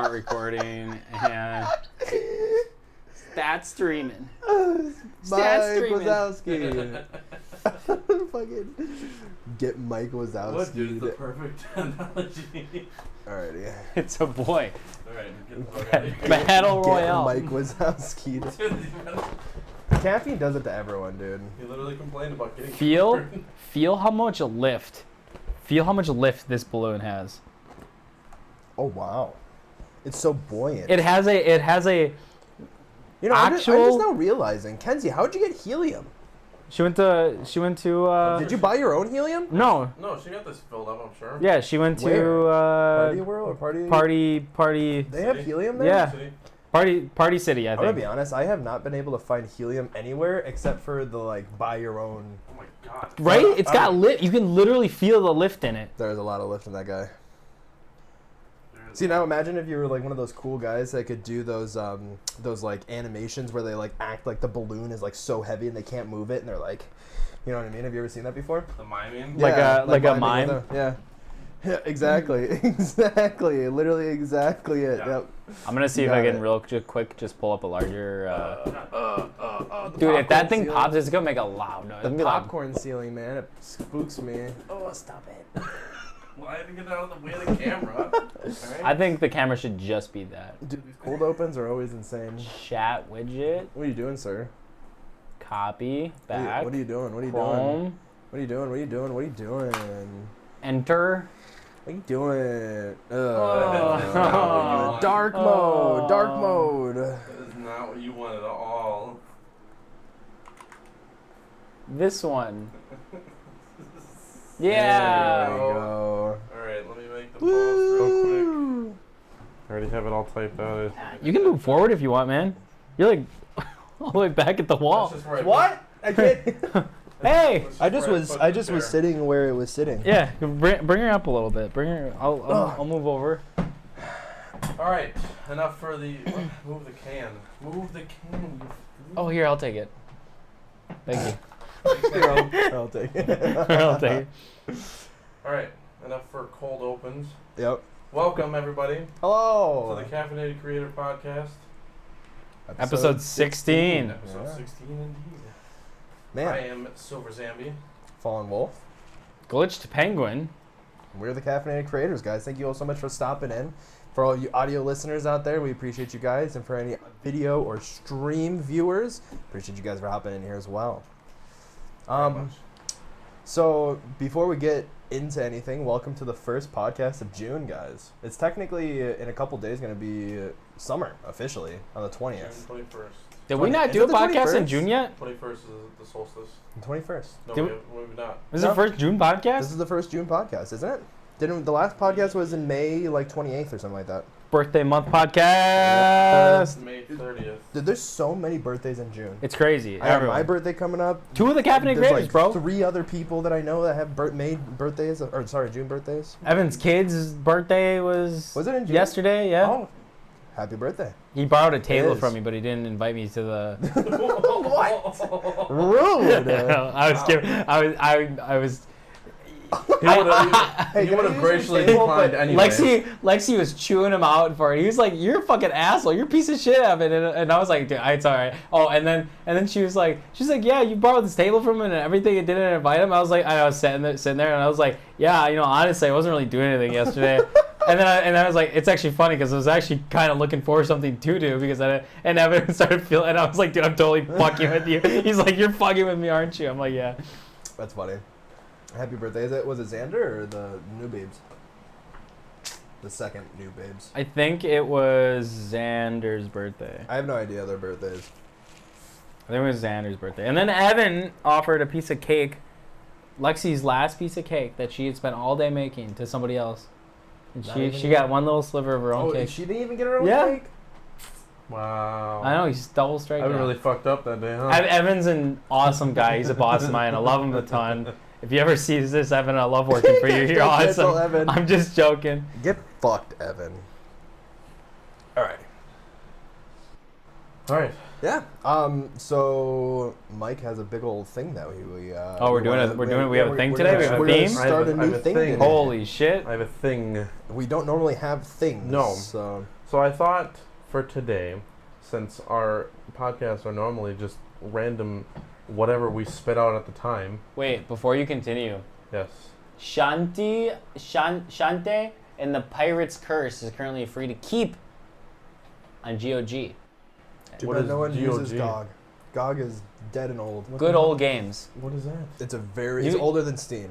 start recording and stat streaming. Mike Wazowski. Fucking get Mike Wazowski. What, dude? It's the perfect analogy. Alrighty. It's a boy. Alright, get the fuck out of here. Battle Get Royale. Mike Wazowski. Caffeine does it to everyone, dude. He literally complained about getting Feel how much lift. Feel how much lift this balloon has. Oh wow, it's so buoyant. It has a You know, I'm actual. just now realizing, Kenzie, how'd you get helium? She went to. Did you buy your own helium? No. No, she got this filled up, I'm sure. Yeah, she went to Where? Party World or Party. They have helium there? Yeah. City. Party City, I I'm think. gonna be honest, I have not been able to find helium anywhere except for the buy your own. Oh my god. Right? It's got lift. You can literally feel the lift in it. There's a lot of lift in that guy. See, now imagine if you were one of those cool guys that could do those animations where they act like the balloon is so heavy and they can't move it and they're you know what I mean? Have you ever seen that before? The miming? Like a miming mime? yeah, exactly. Exactly. Literally exactly it. Yeah. Yep. I'm gonna see if Got I can it. real quick just pull up a larger. Dude, if that thing pops, it's gonna make a loud noise. The It'll be like- popcorn ceiling, man, it spooks me. Oh, stop it. Well, I had to get out of the way of the camera. Alright. I think the camera should just be that. Dude, these cold opens are always insane. Chat widget, What are you doing, sir? copy, back. What are you doing? What are you doing? Chrome, What are you doing? What are you doing? What are you doing? enter. What are you doing? Oh. Dark mode. Dark mode. That is not what you wanted at all. This one. There Yeah. we go. Alright, let me make the post real quick. Woo. I already have it all typed out. You can move forward if you want, man. You're all the way back at the wall. That's just where I What? I can't. Hey. I just was sitting where it was sitting. Yeah, bring her up a little bit. Bring her. I'll move over. Alright, enough for the. Move the can. Move the can. Oh, here, I'll take it. Thank you. I'll take it. I'll take it. Alright, enough for cold opens. Yep. Welcome, everybody, Hello. to the Caffeinated Creator Podcast. Episode 16. Episode Yeah. 16, indeed. I Man, am SilverZambie. FallenWolf. Glitched Penguin. We're the Caffeinated Creators, guys. Thank you all so much for stopping in. For all you audio listeners out there, we appreciate you guys. And for any video or stream viewers, appreciate you guys for hopping in here as well. Very much. So before we get into anything, welcome to the first podcast of June, guys. It's technically in a couple days going to be summer officially on the 20th. June 21st. Did we not Is do a it the podcast in 21st? June yet? 21st is the solstice. The 21st. No, Did we've not. Is No. it the first June This podcast? is the first June podcast, isn't it? Didn't the last podcast was in May 28th or something like that? Birthday month podcast. May 30th. Dude, there's so many birthdays in June. It's crazy. I have Everyone. my birthday coming up. 2 of the Caffeinated There's Creators, bro. 3 other people that I know that have made birthdays, or sorry, June birthdays. Evan's kid's birthday was Was it in June? yesterday, yeah. Oh, happy birthday. He borrowed a table is. from me, but he didn't invite me to the. What? Rude. I was kidding. I was. Hey, You can would I have use your graciously table, declined but- anyway. Lexi was chewing him out for it. He was like, "You're a fucking asshole. You're a piece of shit, Evan." And I was like, "Dude, it's all right." Oh, and then she was like, "Yeah, you borrowed this table from him and everything, and didn't invite him." I was sitting there, and I was like, "Yeah, honestly, I wasn't really doing anything yesterday." And then I was like, it's actually funny because I was actually kind of looking for something to do because and Evan started feeling, and I was like, "Dude, I'm totally fucking with you." He's like, "You're fucking with me, aren't you?" I'm like, "Yeah." That's funny. Happy birthday. Was it Xander or the new babes? The second new babes. I think it was Xander's birthday. I have no idea their birthdays. I think it was Xander's birthday. And then Evan offered a piece of cake, Lexi's last piece of cake that she had spent all day making, to somebody else. And she got one little sliver of her own cake. She didn't even get her own Yeah. cake? Wow. I know, he's double strike. I now. really fucked up that day, huh? Evan's an awesome guy. He's a boss of mine. I love him a ton. If you ever see this, Evan, I love working for you. You're Cancel awesome. Evan. I'm just joking. Get fucked, Evan. All right. All right. Yeah. So Mike has a big old thing that we Oh, we have a thing today? We have a we're gonna theme? start a I have new a thing. thing. today. Holy shit. I have a thing. We don't normally have things. No. So I thought for today, since our podcasts are normally just random, whatever we spit out at the time. Wait, before you continue. Yes. Shante and the Pirate's Curse is currently free to keep on GOG. Too What bad is no one uses GOG? GOG. GOG is dead and old. Good old games. What is that? It's it's older than Steam.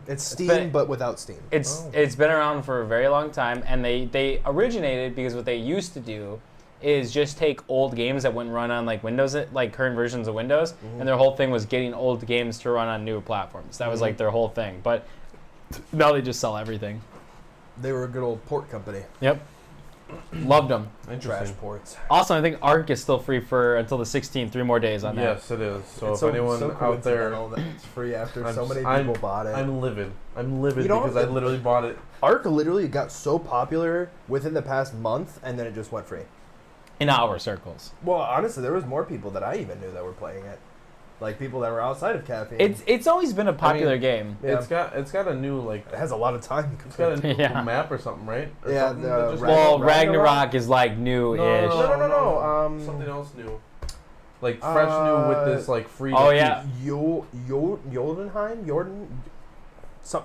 It's Steam, been- but without Steam. It's been around for a very long time, and they originated because what they used to do is just take old games that wouldn't run on like Windows, like current versions of Windows, and their whole thing was getting old games to run on new platforms. That was like their whole thing. But now they just sell everything. They were a good old port company. Yep. Loved them. Trash ports. Also, I think Arc is still free for until the 16th, 3 more days on that. Yes, it is. So It's if anyone out there, coincidental that it's free after so many I'm- people bought it. I'm livid. I'm livid You know because what? I literally bought it. Arc literally got so popular within the past month, and then it just went free. In our circles. Well, honestly, there was more people that I even knew that were playing it, like people that were outside of Caffeine. It's always been a popular game. Yeah. It's got a new like. It has a lot of time. It's got a new Yeah. map or something, right? Or Yeah, something the that just- Well, Ragnarok? Ragnarok is like new-ish. No. Something else new. Like fresh new with this like free. Oh, yeah. Jotunheim?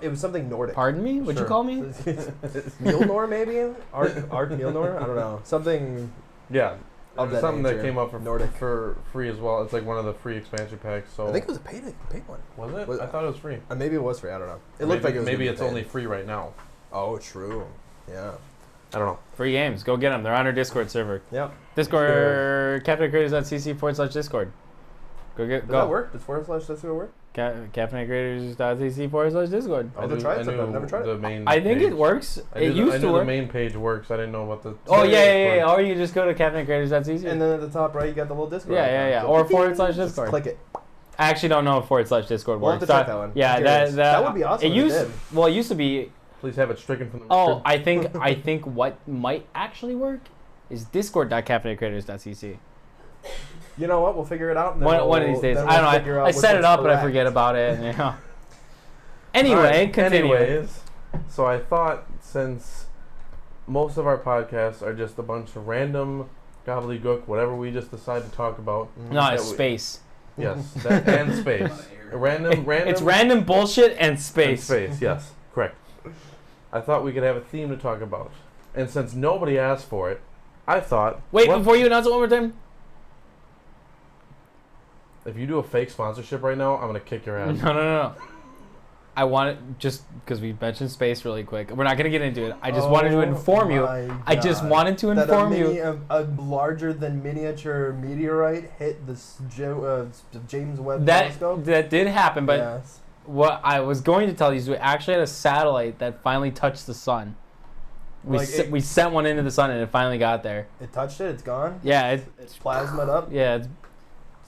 It was something Nordic. Pardon me? What'd you Sure. call me? Mjolnir, maybe? Arc Mjolnir? I don't know. Something Yeah. of There's that something nature. that came up for Nordic. for free as well. It's like one of the free expansion packs. So I think it was a paid one. was it? Was- I thought it was free. Maybe it was free. I don't know. It looked like it was maybe gonna be it's paid. only free right now. Oh, true. Yeah. I don't know. Free games. Go get them. They're on our Discord server. Yep. Discord, caffeinatedcreators.cc/Discord. Go get, Does go. that work? Does // does it work? caffeinatedcreators.cc/Discord. I haven't tried something. I've never tried the it. main. I think page. it works. I It knew used to the work. main page works. I didn't know what the. Oh, yeah. Or you just go to caffeinatedcreators.cc. And then at the top right, you got the little Discord. Yeah. icon. Or Just /Discord. click it. I actually don't know if /Discord We'll works. have to check that one. Yeah, I'm curious. that That would be awesome It if it used did. well, it used to be. Please have it stricken from the. Oh, I think what might actually work is discord.caffeinatedcreators.cc. You know what? We'll figure it out. And then One of these days. then I we'll don't figure know. out I which set it one's up, but I correct. forget about it. You know. Anyway, Alright, continue. Anyways, so I thought since most of our podcasts are just a bunch of random gobbledygook, whatever we just decide to talk about. No, it's that we- space. Yes, that, and space. Random. It's random bullshit and and space. space. Yes, correct. I thought we could have a theme to talk about, and since nobody asked for it, I thought. Wait, what- before you announce it one more time. If you do a fake sponsorship right now, I'm gonna kick your ass. No. I want it just because we mentioned space really quick. We're not gonna get into it. I just wanted to inform you. I just wanted to inform you. A larger than miniature meteorite hit the James Webb That telescope. that did happen, but Yes. what I was going to tell you is we actually had a satellite that finally touched the sun. We sent one into the sun and it finally got there. It touched it. It's gone. Yeah, It's plasmaed up. it's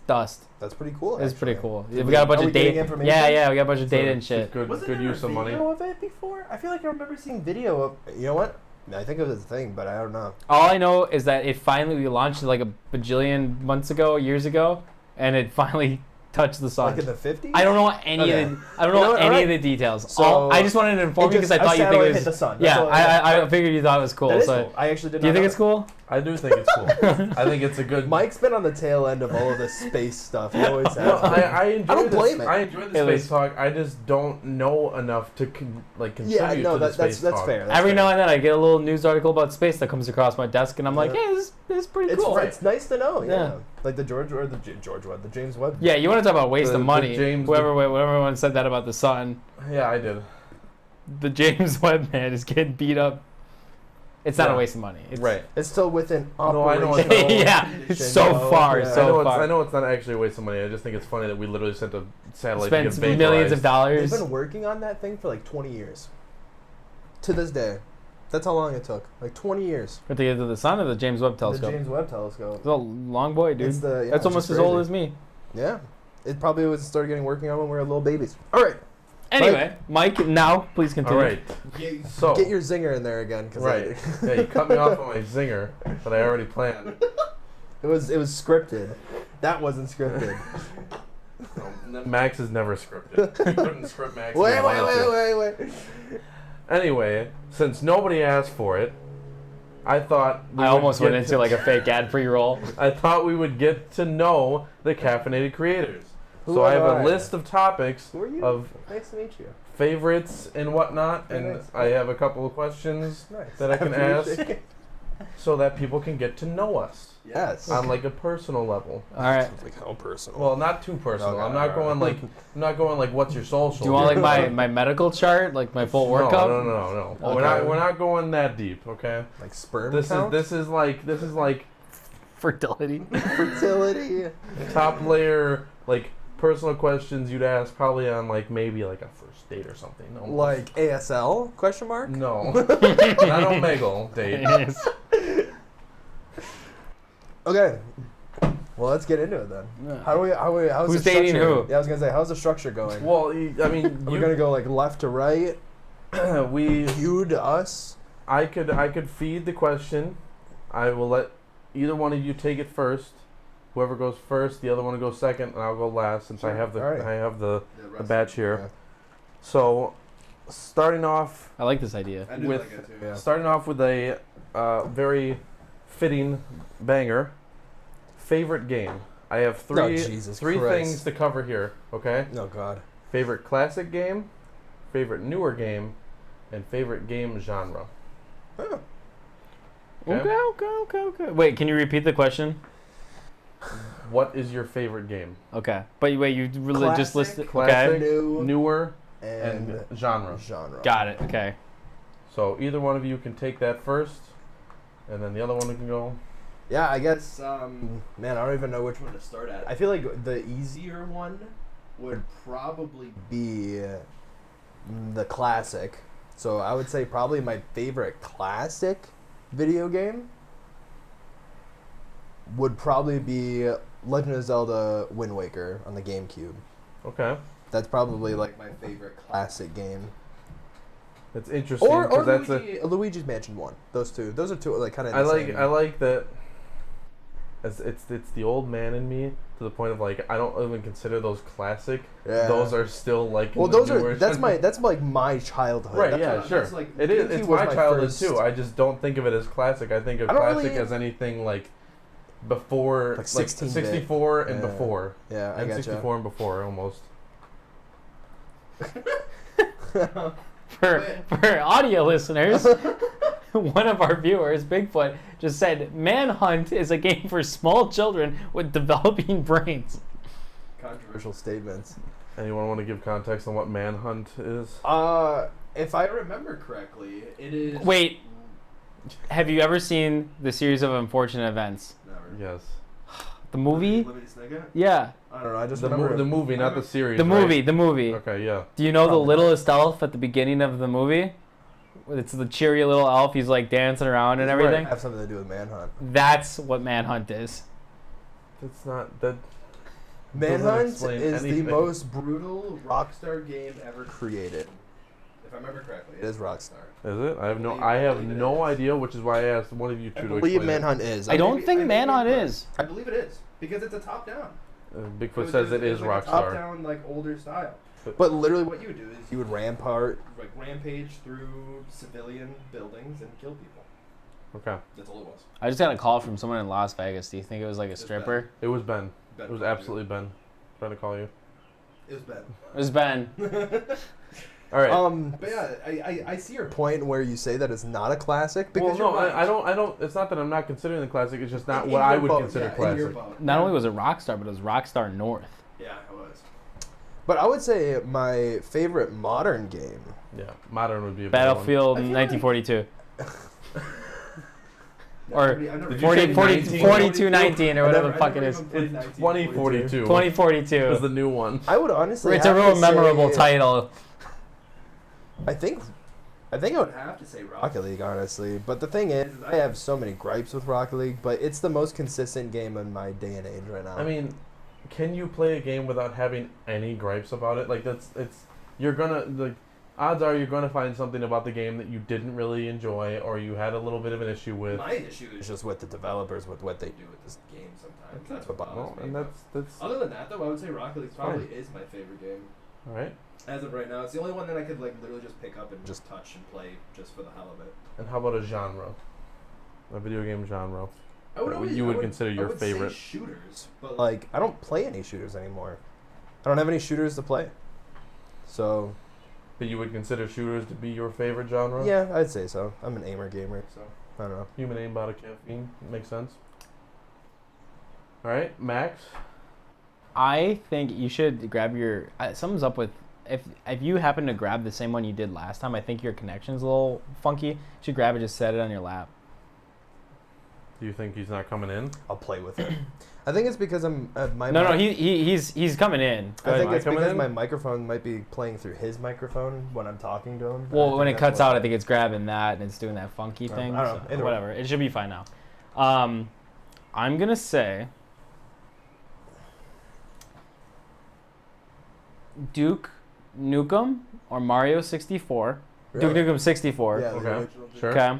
dust. That's pretty cool. It's pretty actually. cool. Did we got a bunch are of we getting data. information? Yeah, we got a bunch of data and It's shit. Good, Was good there use a of money. video of it before? I feel like I remember seeing video of. You know what? I think it was a thing, but I don't know. All I know is that it finally we launched it like a bajillion months ago, years ago, and it finally touched the sun. Like in the 50s? I don't know any Okay. of the I don't You know, know what, any alright. of the details. So, I just wanted to inform you because I thought you think it was hit the sun. That's yeah. all I figured you thought it was cool. That is So cool. I actually did do you not think know it's cool? I do think it's cool. I think it's a good. Mike's been on the tail end of all of this space stuff. He always has. No, I enjoy I don't blame this. it. I enjoy the It space was- talk. I just don't know enough to contribute Yeah, no, to the that's space talk. fair. That's Every fair. now and then I get a little news article about space that comes across my desk, and I'm like, Yeah. hey, this is pretty cool. It's nice to know. Yeah. Yeah. Like the George Webb, the James Webb. Yeah, you want to talk about waste The- of the money? James- whoever one said that about the sun, Yeah, I did. the James Webb man is getting beat up. It's not Yeah. a waste of money. It's, Right. It's still within No, I know operational. it's yeah, it's so condition, far, yeah. so far. I know it's not actually a waste of money. I just think it's funny that we literally sent a satellite Spent to get millions of vaporized. dollars. They've been working on that thing for like 20 years. To this day. That's how long it took. Like 20 years. But to get to the sun of the James Webb telescope. The James Webb telescope. It's a long boy, dude. It's the- yeah, That's it's almost just as old crazy. as me. Yeah. It probably was started getting working on when we were little babies. All right. Anyway, Mike, now please All continue. right. So Get your zinger in there again. 'Cause right. Yeah, you cut me off on my zinger that I already planned. It was scripted. That wasn't scripted. Max is never scripted. You couldn't script Max. if you wait. wanted to. Anyway, since nobody asked for it, I thought I almost went into like a fake ad pre-roll. I thought we would get to know the Caffeinated Creators. Who So I am have I? a list of topics Who are you? of Nice to meet you. favorites and whatnot, Very and nice. I have a couple of questions Nice. that I can ask so that people can get to know us Yes. on like a personal level. All right. Like how personal. Well, not too personal. Okay, I'm not going like what's your social? Do you want like my medical chart, like my full workup? No. Okay. We're not going that deep, okay? like sperm This count? is like Fertility. fertility. top layer like personal questions you'd ask probably on like maybe like a first date or something. No. Like ASL? Question mark? No. Not Omegle date. Yes. Okay. Well, let's get into it then. How's Who's the dating structure? who? Yeah, I was gonna say, how's the structure going? Well, I mean, Are we gonna go like left to right? we You to us? I could feed the question. I will let either one of you take it first. Whoever goes first, the other one will go second, and I'll go last since I have the Alright. I have the batch here. So, starting off I like this idea. I do with like it too. Yeah. starting off with a very fitting banger. Favorite game. I have three Jesus three Christ. things to cover here. Okay. Oh God. Favorite classic game, favorite newer game, and favorite game genre. Huh. Okay. Wait, can you repeat the question? What is your favorite game? Okay. But wait, you really just Classic, listed. classic, Okay. New newer, and and genre. genre. Got it. Okay. So either one of you can take that first, and then the other one can go. Yeah, I guess. Man, I don't even know which one to start at. I feel like the easier one would probably be the classic. So I would say probably my favorite classic video game would probably be Legend of Zelda Wind Waker on the GameCube. Okay. That's probably like my favorite classic game. That's interesting. Or 'cause that's Luigi's Mansion 1. Those are two like kind of. I like that. It's the old man in me to the point of like I don't even consider those classic. Yeah. Those are still like. Well, those are that's like my childhood. Right. That's Yeah. what- Sure. that's like, It is. GameCube It's was my childhood first- too. I just don't think of it as classic. I think of I don't classic really- as anything like before Like 16-bit. 64 and Yeah. before. Yeah, I And gotcha. 64 and before almost. For audio listeners, one of our viewers, Bigfoot, just said Manhunt is a game for small children with developing brains. Controversial statements. Anyone want to give context on what Manhunt is? If I remember correctly, it is. Wait, have you ever seen the series of unfortunate events? Yes. The movie? Lemony Snicket? Yeah, I don't know. I just The remember movie, not the series. the right? movie. Okay. Yeah. Do you know the Probably. littlest elf at the beginning of the movie? It's the cheery little elf. He's like dancing around and everything. Have something to do with Manhunt. That's what Manhunt is. It's not that. Manhunt explain is anything. the most brutal Rockstar game ever created. If I remember correctly, it is Rockstar. Is it? I have no. believe- I I have believe it no is. idea, which is why I asked one of you two I to believe explain Manhunt is. I don't think Manhunt is. I believe it is because it's a top-down. Bigfoot says it is like a Rockstar. top-down, like older style. But- But literally, what you would do is you would rampage through civilian buildings and kill people. Okay. That's all it was. I just got a call from someone in Las Vegas. Do you think it was like a stripper? It was Ben. Ben It was called absolutely Ben. Trying to call you. you. It was Ben. It was Ben. All right. But yeah, I see your point where you say that it's not a classic because Well, no, you're right. I don't. It's not that I'm not considering the classic. It's just not In what your I would boat, consider yeah, in your classic. boat. Not only was it Rockstar, but it was Rockstar North. Yeah, it was. But I would say my favorite modern game. Yeah, modern would be a better one. Battlefield I feel like- 1942. Yeah, Or I've never- Did you 40, say 40, 19? 4219 or I whatever never- the fuck I it never is. even played It's 1942. 2042. 2042. Is the new one. I would honestly. It's a have real to memorable say- title. I think I would have to say Rocket League, honestly. But the thing is, I have so many gripes with Rocket League, but it's the most consistent game in my day and age right now. I mean, can you play a game without having any gripes about it? Like you're gonna like. Odds are you're gonna find something about the game that you didn't really enjoy or you had a little bit of an issue with. my issue is just with the developers, with what they do with this game sometimes. That's what bothers Well, me. and that's Other than that, though, I would say Rocket League probably is my favorite game. all right. As of right now, it's the only one that I could like literally just pick up and just touch and play just for the hell of it. And how about a genre? A video game genre. You would consider your favorite. say shooters, but like I don't play any shooters anymore. I don't have any shooters to play. So. But you would consider shooters to be your favorite genre? Yeah, I'd say so. I'm an aimer gamer, so I don't know. Human aim out of caffeine. Makes sense. All right, Max. I think you should grab your. Something's up with. If you happen to grab the same one you did last time, I think your connection's a little funky. You should grab it, just set it on your lap. Do you think he's not coming in? I'll play with it. I think it's because I'm my. No, he's coming in. I think it's because in? my microphone might be playing through his microphone when I'm talking to him. Well, when it cuts out, I think it's grabbing that and it's doing that funky thing. I don't know. So whatever. It should be fine now. I'm gonna say Duke Nukem or Mario 64. Really? Duke Nukem 64. Yeah, the Okay. original Duke. Sure. Okay.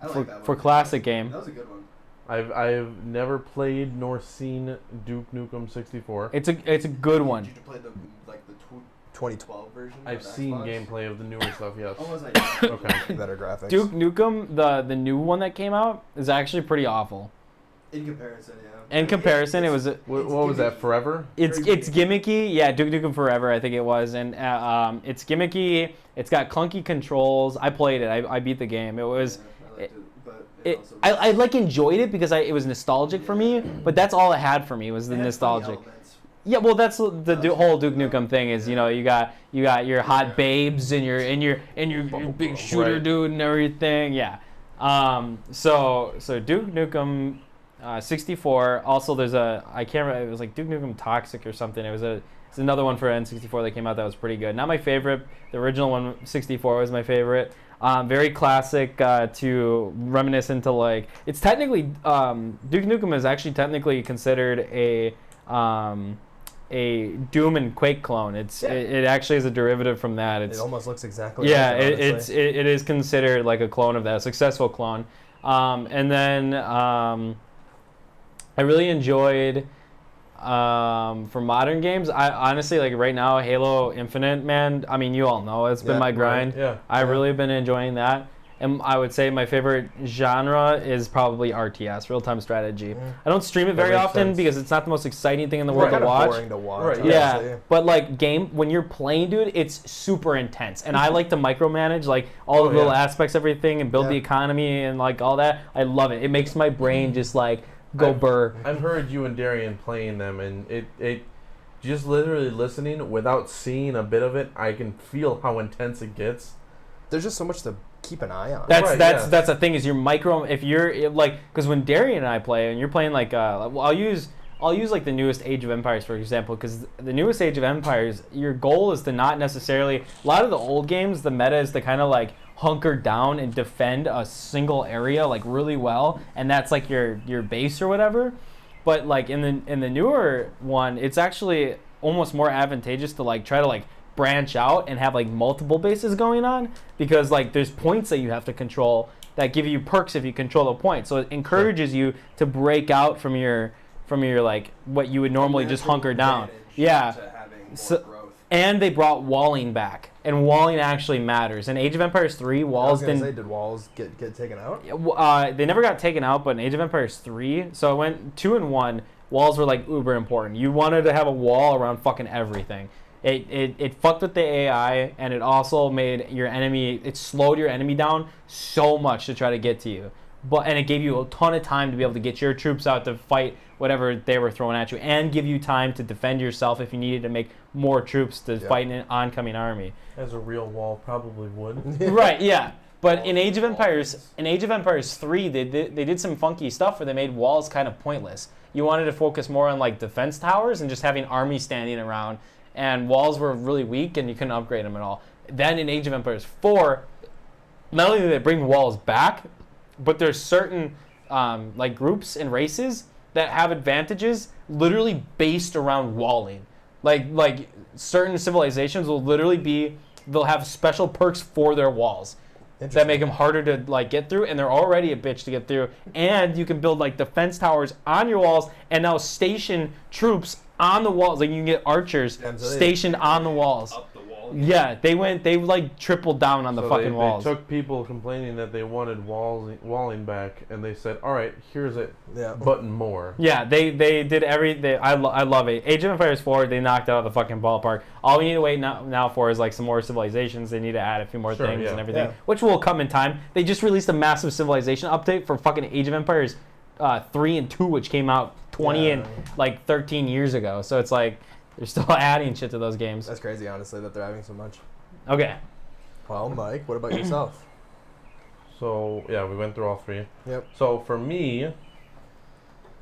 I like that For one. classic game. That was a good one. I've never played nor seen Duke Nukem 64. It's a good one. Did you play the 2012 version? I've seen gameplay of the newer stuff. Yes. Oh, was I? Okay. Better graphics. Duke Nukem, the new one that came out, is actually pretty awful. In comparison, yeah. In comparison, it was What was that? Forever? it's gimmicky. Yeah, Duke Nukem Forever, I think it was, and it's gimmicky. It's got clunky controls. I played it. I beat the game. It was. I liked it, but I like enjoyed it because it was nostalgic for me, but that's all it had for me was the nostalgic. Yeah, well, that's the whole Duke Nukem thing is, you know, you got your hot babes and your big shooter dude and everything. Yeah. So Duke Nukem 64. Also, there's I can't remember, it was like Duke Nukem Toxic or something. It's another one for N64 that came out that was pretty good. Not my favorite. The original one, 64, was my favorite. Very classic to reminiscent to like. It's technically Duke Nukem is actually technically considered a Doom and Quake clone. It actually is a derivative from that. It almost looks exactly. Yeah, like it is considered like a clone of that, a successful clone. And then I really enjoyed. For modern games, I honestly like right now Halo Infinite, man. I mean, you all know it's been my grind. Yeah. I've really been enjoying that. And I would say my favorite genre is probably RTS, real-time strategy. I don't stream it very makes often sense. because it's not the most exciting thing in the world to Kinda watch. boring to watch. Right, Yeah, honestly. but like when you're playing, dude, it's super intense, and I like to micromanage like all the little aspects, everything, and build the economy and like all that. I love it. It makes my brain just like go burr. I've heard you and Darian playing them, and it just literally listening without seeing a bit of it, I can feel how intense it gets. There's just so much to keep an eye on. That's the thing is you're micro. If you're like, because when Darian and I play, and you're playing like, well, I'll use like the newest Age of Empires for example, because the newest Age of Empires, your goal is to not necessarily. A lot of the old games, the meta is to kind of like hunker down and defend a single area like really well, and that's like your base or whatever. But like in the newer one, it's actually almost more advantageous to like try to like branch out and have like multiple bases going on, because like there's points that you have to control that give you perks if you control the point. So it encourages you to break out from your like what you would normally just hunker down. Yeah. And they brought walling back, and walling actually matters. In Age of Empires 3, walls did walls get taken out? They never got taken out, but in Age of Empires 3, so it went 2 and 1. Walls were like uber important. You wanted to have a wall around fucking everything. It fucked with the AI, and it also made your enemy. It slowed your enemy down so much to try to get to you. And it gave you a ton of time to be able to get your troops out to fight whatever they were throwing at you, and give you time to defend yourself if you needed to make more troops to fight an oncoming army. As a real wall probably would. Right, yeah. But in Age of Empires 3, they did some funky stuff where they made walls kind of pointless. You wanted to focus more on like defense towers and just having armies standing around, and walls were really weak and you couldn't upgrade them at all. Then in Age of Empires 4, not only did they bring walls back, but there's certain like groups and races that have advantages literally based around walling. Like certain civilizations will literally they'll have special perks for their walls that make them harder to like get through, and they're already a bitch to get through. And you can build like defense towers on your walls, and now station troops on the walls. Like you can get archers stationed on the walls. Up the walls Yeah, they like tripled down on the fucking walls. They took people complaining that they wanted walling back, and they said, "All right, here's it, button more." Yeah, they did I love it. Age of Empires 4, they knocked it out of the fucking ballpark. All we need to wait now for is like some more civilizations. They need to add a few more things and everything, which will come in time. They just released a massive civilization update for fucking Age of Empires 3 and 2, which came out 20 and like 13 years ago. So it's like they're still adding shit to those games. That's crazy, honestly, that they're having so much. Okay. Well, Mike, what about yourself? So, yeah, we went through all three. Yep. So, for me,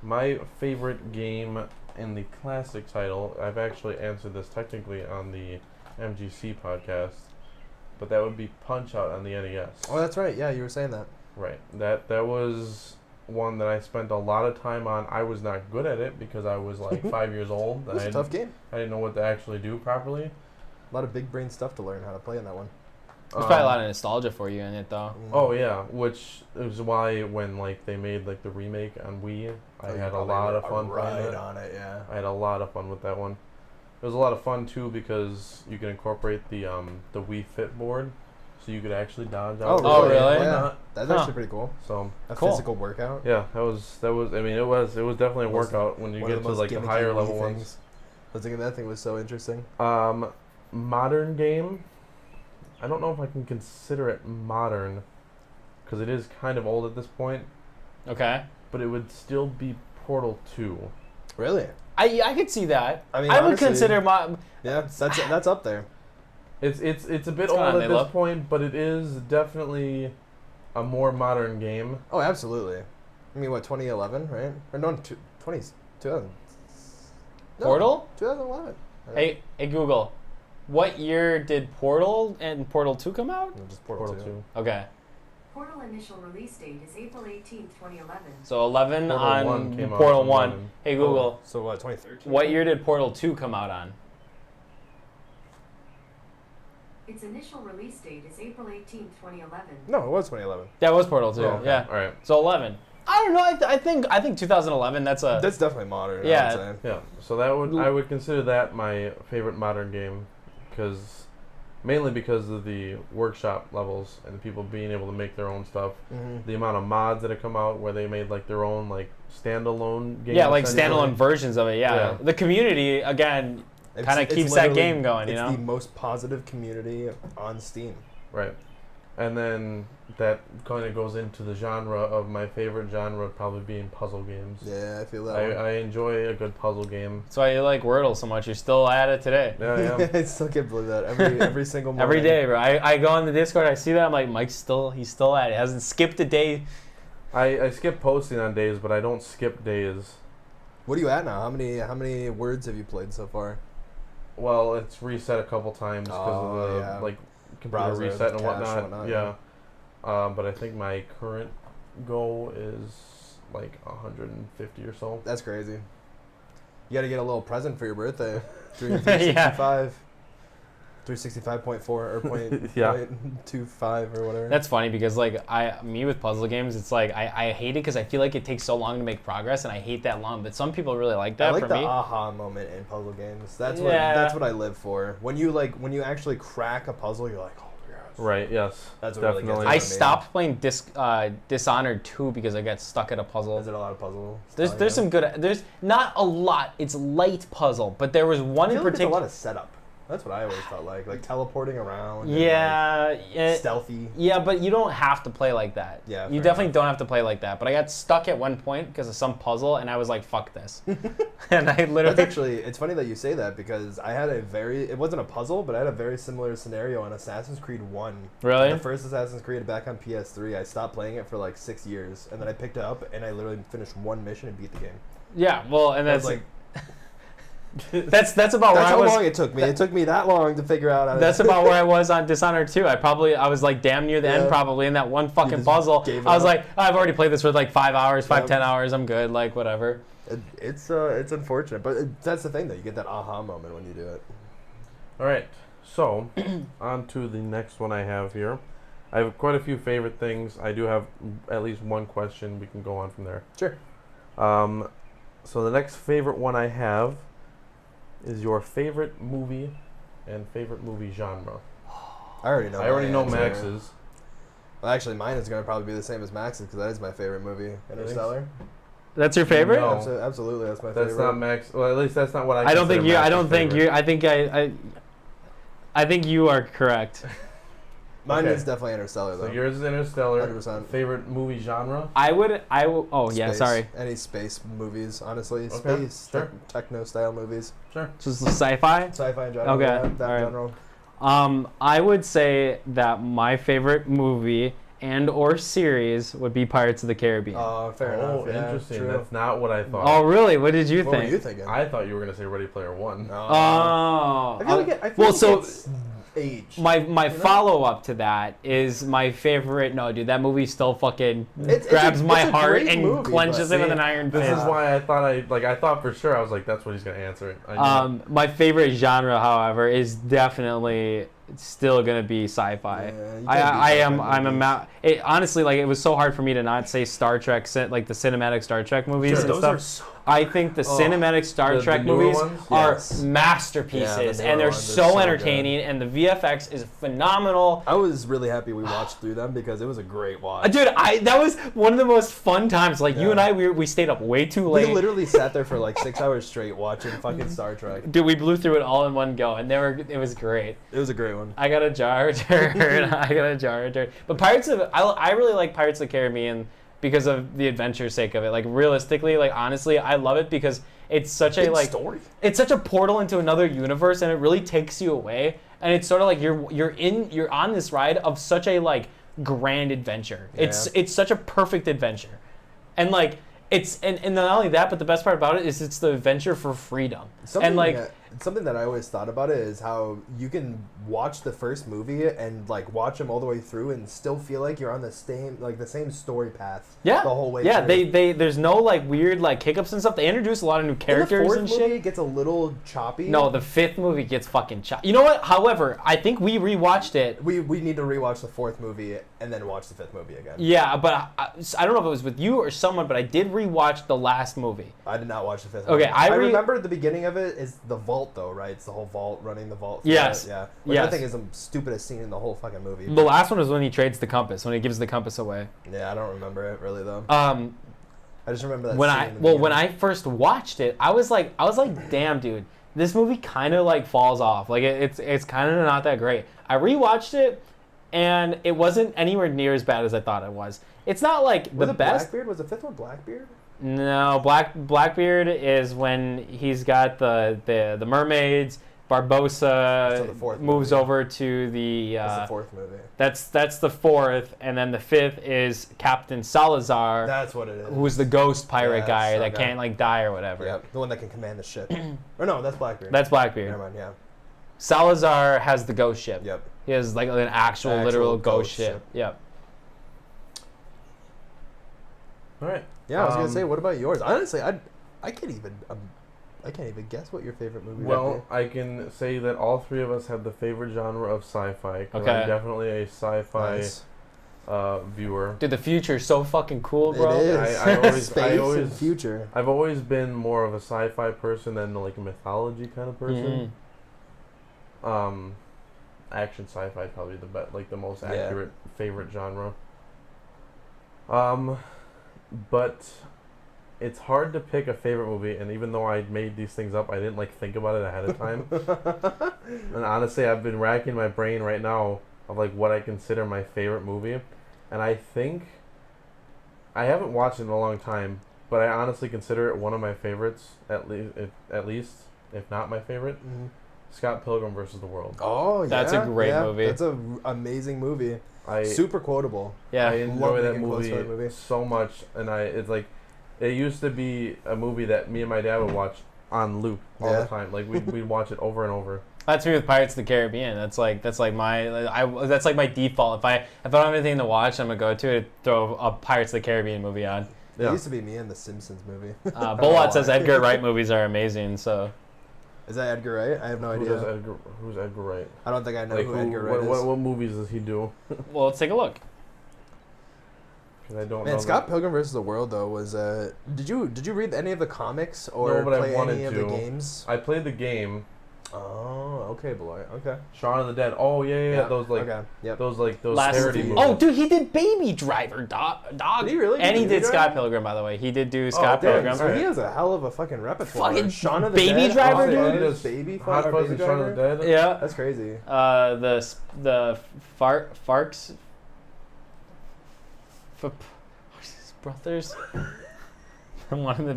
my favorite game in the classic title, I've actually answered this technically on the MGC podcast, but that would be Punch-Out on the NES. Oh, that's right. Yeah, you were saying that. Right. That was one that I spent a lot of time on. I was not good at it because I was like 5 years old. It was a tough game. I didn't know what to actually do properly. A lot of big brain stuff to learn how to play in that one. There's probably a lot of nostalgia for you in it, though. Oh yeah, which is why when like they made like the remake on Wii, I had a lot of fun playing it. On it, yeah. I had a lot of fun with that one. It was a lot of fun too because you can incorporate the Wii Fit board, so you could actually dodge out. Oh really? Yeah. That's actually pretty cool. So a physical workout. Yeah, that was. I mean, it was definitely a workout when you get to like the higher level ones. I was thinking that thing was so interesting. Modern game. I don't know if I can consider it modern, because it is kind of old at this point. Okay. But it would still be Portal 2. Really? I could see that. I mean, I honestly, would consider yeah, that's up there. It's a bit old at this point, but it is definitely a more modern game. Oh, absolutely. I mean, what, 2011, right? Or no, 2000. Portal? 2011. Hey Google. What year did Portal and Portal 2 come out? No, just Portal 2. Okay. Portal initial release date is April 18th, 2011. So 11 Portal on 1 came Portal out 1. 11. Hey Google. So what, 2013? What year did Portal 2 come out on? Its initial release date is April 18th, 2011. No, it was 2011. That was Portal 2. Oh, yeah. All right. So 11. I don't know. I think 2011. That's definitely modern. Yeah. I would say. Yeah. So I would consider that my favorite modern game, mainly because of the workshop levels and people being able to make their own stuff. Mm-hmm. The amount of mods that have come out where they made like their own like standalone game. Yeah, like standalone versions of it. Yeah. The community again kind of keeps that game going. You know, it's the most positive community on Steam. Right. And then that kind of goes into the genre of my favorite genre probably being puzzle games. Yeah, I feel that. I enjoy a good puzzle game. That's why you like Wordle so much. You're still at it today. Yeah, yeah. I still can't believe that. Every single morning. Every day, bro. I go on the Discord, I see that, I'm like, he's still at it. Hasn't skipped a day. I skip posting on days, but I don't skip days. What are you at now? How many words have you played so far? Well, it's reset a couple times because of the like computer browser reset and cache whatnot. Yeah. But I think my current goal is like 150 or so. That's crazy. You got to get a little present for your birthday. 365. 365.4 or point, Yeah. 0.25 or whatever. That's funny because like me with puzzle games, it's like I hate it because I feel like it takes so long to make progress, and I hate that long. But some people really like that. I like for the me, aha moment in puzzle games. That's what I live for. When you actually crack a puzzle, you're like, oh yes. Right. Yes. That's what definitely. really gets I me. stopped playing Dishonored 2 because I got stuck at a puzzle. Is it a lot of puzzle? There's some good. There's not a lot. It's light puzzle, but there was one in I feel like particular. it's a lot of setup. That's what I always felt like teleporting around. Yeah, and stealthy. Yeah, but you don't have to play like that. Yeah, you definitely don't have to play like that. But I got stuck at one point because of some puzzle, and I was like, "Fuck this!" And I literally. That's actually. It's funny that you say that because I had it wasn't a puzzle, but I had a very similar scenario on Assassin's Creed 1. Really? The first Assassin's Creed back on PS3. I stopped playing it for like 6 years, and then I picked it up, and I literally finished one mission and beat the game. Yeah, well, and that's like. That's about where I was. That's how long it took me. It took me that long to figure out. That's about where I was on Dishonored 2. I was like damn near the end probably in that one fucking puzzle. I was like, I've already played this for like 5 hours, 10 hours. I'm good. Like whatever. It's unfortunate, but that's the thing though. You get that aha moment when you do it. All right. So on to the next one I have here. I have quite a few favorite things. I do have at least one question. We can go on from there. Sure. So the next favorite one I have is your favorite movie and favorite movie genre. I already know. I already know answer. Max's. Well, actually, mine is gonna probably be the same as Max's because that is my favorite movie. Interstellar. That's your favorite? No. Absolutely, that's my That's favorite. not Max. Well, at least that's not what I. I don't think consider you. I Max's don't think favorite. you. I think you are correct. Mine Okay. is definitely Interstellar though. So yours is Interstellar. 100%. Favorite movie genre? I will. Oh yeah, Space. sorry. Any space movies, honestly. Okay, Space, sure. techno style movies. Sure. Just sci-fi. Sci-fi in general. Okay, Yeah, that alright. general. I would say that my favorite movie and or series would be Pirates of the Caribbean. Oh, fair Oh, enough. Yeah, interesting. true. That's not what I thought. Oh really? What did you What were think? you thinking? I thought you were gonna say Ready Player One. No. Oh. I feel like I feel well, like so it's age. my you know? follow up to that is my favorite. No, dude, that movie still fucking It's grabs my it's a heart great and movie, clenches but- it with an iron This fist. is why I thought I thought for sure I was like that's what he's gonna answer it. I knew it. My favorite genre, however, is definitely still gonna be sci-fi. Yeah, you can't beat I am. sci-fi I'm a movies. it, honestly, like, it was so hard for me to not say Star Trek, like the cinematic Star Trek movies Sure, and those stuff. are so- I think the cinematic Star The Trek newer movies ones? are Yes. masterpieces, Yeah, the and newer they're ones are so so entertaining, and the VFX is phenomenal. I was really happy we watched through them because it was a great watch. Dude, that was one of the most fun times. Like, you Yeah. and I, we stayed up way too We late. literally sat there for like 6 hours straight watching fucking Star Trek. Dude, we blew through it all in one go, and it was great. It was a great one. I got a Jar Jar. But I really like Pirates of the Caribbean because of the adventure sake of it. Like, realistically, like, honestly, I love it because it's such a Good like story. it's such a portal into another universe, and it really takes you away. And it's sort of like you're on this ride of such a like grand adventure. Yeah. It's such a perfect adventure, and like and not only that, but the best part about it is it's the adventure for freedom. And like. Something that I always thought about it is how you can watch the first movie and like watch them all the way through and still feel like you're on the same story path. Yeah, the whole way. yeah. through. They there's no like weird like hiccups and stuff. They introduce a lot of new characters the fourth and movie, shit. It gets a little choppy. No, the fifth movie gets fucking choppy. You know what? However, I think we rewatched it. we need to rewatch the fourth movie and then watch the fifth movie again. Yeah, but I don't know if it was with you or someone, but I did rewatch the last movie. I did not watch the fifth. Okay, movie. I remember the beginning of it is the vault though, right? It's the whole vault running the vault. through Yes. it, yeah. Which Yes. I think is the stupidest scene in the whole fucking movie. The last one was when he trades the compass, when he gives the compass away. Yeah, I don't remember it really though. I I just remember that. when scene I in the when beginning. I first watched it, I was like, damn, dude, this movie kind of like falls off. Like it's kind of not that great. I rewatched it, and it wasn't anywhere near as bad as I thought it was. It's not like was the it best. Blackbeard? Was the fifth one Blackbeard? No, Blackbeard is when he's got the mermaids. Barbossa So the fourth moves movie. over to the. That's the fourth movie. That's the fourth, and then the fifth is Captain Salazar, That's what it is. who's the ghost pirate Yeah, guy that okay. can't like die or whatever. Yeah, the one that can command the ship. Or no, that's Blackbeard. That's Blackbeard. Never mind. Yeah. Salazar has the ghost ship. Yep. He has like an actual literal ghost ship. Yep. All right. Yeah, I was gonna say, what about yours? Honestly, I can't even guess what your favorite movie would Well, be. I can say that all three of us have the favorite genre of sci-fi. 'Cause Okay. I'm definitely a sci-fi Nice. viewer. Dude, the future's so fucking cool, bro. It is. I always- Space I and always- future. I've always been more of a sci-fi person than like a mythology kind of person. Mhm. Action sci-fi probably the most Yeah. accurate favorite genre. But it's hard to pick a favorite movie, and even though I made these things up, I didn't like think about it ahead of time. And honestly, I've been racking my brain right now of like what I consider my favorite movie, and I think I haven't watched it in a long time, but I honestly consider it one of my favorites, at least if not my favorite. Mhm. Scott Pilgrim versus the World. Oh, yeah. That's a great movie. That's an amazing movie. I Super quotable. Yeah. I enjoy Love that making quotes for that movie movie. so much, and it's like it used to be a movie that me and my dad would watch on loop all Yeah. the time. Like we'd watch it over and over. That's me with Pirates of the Caribbean. That's like my default. If I don't have anything to watch, I'm gonna go to it, throw a Pirates of the Caribbean movie on. It Yeah. used to be me and the Simpsons movie. Bolot says why. Edgar Wright movies are amazing. So Is that Edgar Wright? I have no idea. Who's Edgar Wright? I don't think I know Like who Edgar Wright is. what movies does he do? well, let's take a look. 'Cause I don't know. Man, Scott Pilgrim vs. the World though was. Did you read any of the comics or No, but I play wanted any of to. the games? I played the game. Oh, okay, boy. Okay. Shaun of the Dead. Oh yeah. Those okay. Yep. those Last parody Steve. movies. Oh, dude, he did Baby Driver, dog. Did he really? And he Baby did Driver? Scott Pilgrim, by the way. He did do Scott Damn, Pilgrim. so he has a hell of a fucking repertoire. Fucking Shaun of the Baby Dead, Driver, Hot dude. Fuzz, Baby Hot Fuzz, Fuzz Baby and Shaun of the Driver? Dead. Yeah. That's crazy. The Farks what's his brothers. One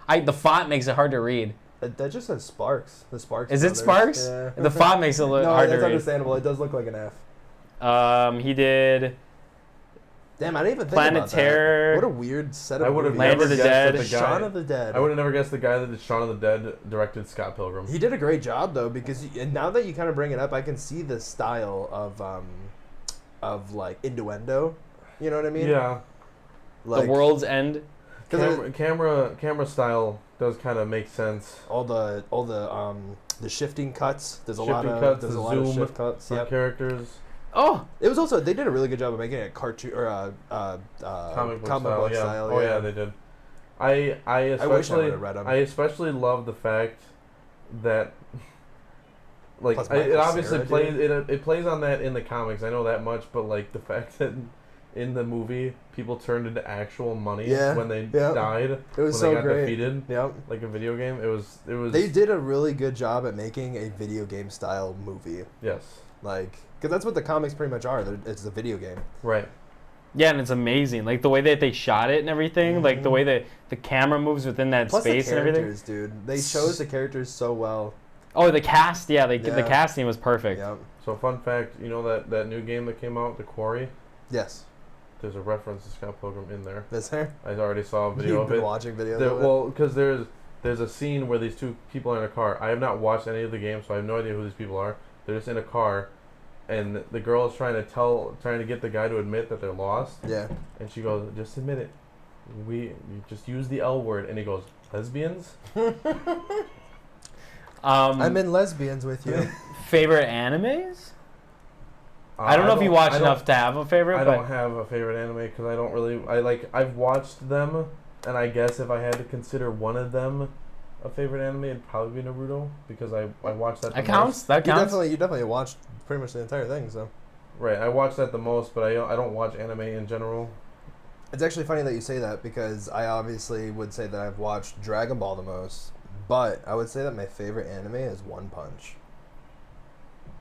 of the font makes it hard to read. That just says Sparks. The Sparks. Is it brothers. Sparks? Yeah. The font makes it look No, hard to that's read. understandable. It does look like an F. He did Damn, I didn't even think Planet about Terror. that. What a weird setup. I would have Land never of the guessed Dead. that the guy. Shaun of the Dead. I would have never guessed the guy that did Shaun of the Dead directed Scott Pilgrim. He did a great job though, because and now that you kind of bring it up, I can see the style of like innuendo. You know what I mean? Yeah. Like, The World's End. Camera style does kind of make sense. all the shifting cuts. There's a lot Shifting of cuts, there's the a lot of zoom shift cuts. For Yep. characters. Oh, It was also they did a really good job of making it a cartoon or Comic book book yeah. style. Oh yeah, they did. I wish I especially would've read 'em. I especially love the fact that like Plus it Michael obviously Cera, plays dude. it plays on that in the comics. I know that much, but like the fact that in the movie people turned into actual money Yeah, when they yeah. died, It was when so they got great. defeated, Yep. like a video game. It was They did a really good job at making a video game style movie. yes, Like, because that's what the comics pretty much are. It's a video game. right. yeah, and it's amazing. Like the way that they shot it and everything. Like the way that the camera moves within that Plus space the and everything. characters, dude. They chose the characters so well. Oh, the cast. Yeah, the Yeah. casting was perfect. Yep. So fun fact, you know that new game that came out, The Quarry. Yes. There's a reference to Scott Pilgrim in there. Is there? I already saw a video You've of been it. watching videos There, of it? well, because there's a scene where these two people are in a car. I have not watched any of the games, so I have no idea who these people are. They're just in a car, and the girl is trying to get the guy to admit that they're lost. Yeah. And she goes, "Just admit it. You just use the L word." And he goes, "Lesbians?" I'm in lesbians with you. Favorite animes? I don't know if you watch enough to have a favorite. I but don't have a favorite anime because I don't really. I've watched them, and I guess if I had to consider one of them a favorite anime, it'd probably be Naruto because I watched that. That the counts. most. That You counts. definitely watched pretty much the entire thing. So Right, I watched that the most, but I don't watch anime in general. it's actually funny that you say that because I obviously would say that I've watched Dragon Ball the most, but I would say that my favorite anime is One Punch.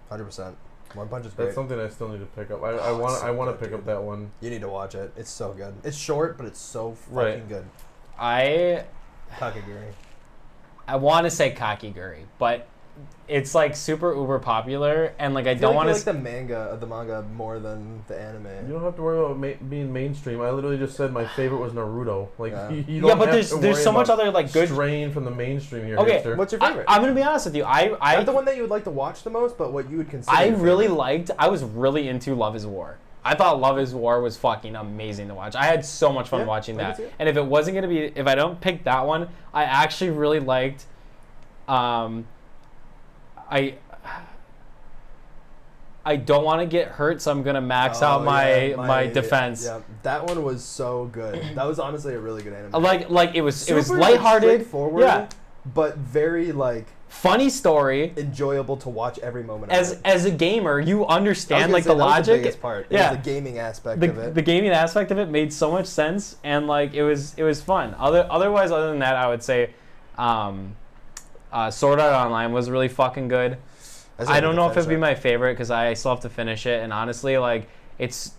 100%. One Punch is great. That's something I still need to pick up. I Oh, want it's so to good, pick up dude. that one. You need to watch it. It's so good. It's short, but it's so fucking Right. good. I Kakegurui. want to say Kakiguri, but it's like super uber popular, and like I feel don't like want you to. like the manga more than the You anime. don't have to worry about being mainstream. I literally just said my favorite was Naruto. Like Yeah. you Yeah, don't but have there's to there's worry so much about other like good. strain from the mainstream here. Okay, hipster. What's your favorite? I'm gonna be honest with you. Not the one that you would like to watch the most, but what you would consider. I your really favorite. liked. I was really into Love Is War. I thought Love Is War was fucking amazing to watch. I had so much fun Yeah, watching I can that. see it. And if it wasn't gonna be, if I don't pick that one, I actually really liked. I don't want to get hurt, so I'm gonna max out my defense. Yeah, that one was so good. That was honestly a really good anime. Like it was Super, lighthearted, straightforward, yeah, but very like funny story. enjoyable to watch every moment. of As it. as a gamer, you I was understand gonna like say, the that was logic. the biggest part. It Yeah. was the gaming aspect of it. The gaming aspect of it made so much sense, and like it was fun. Otherwise, other than that, I would say Sword Art Online was really fucking good. I don't know if it'd be my favorite because I still have to finish it, and honestly, like it's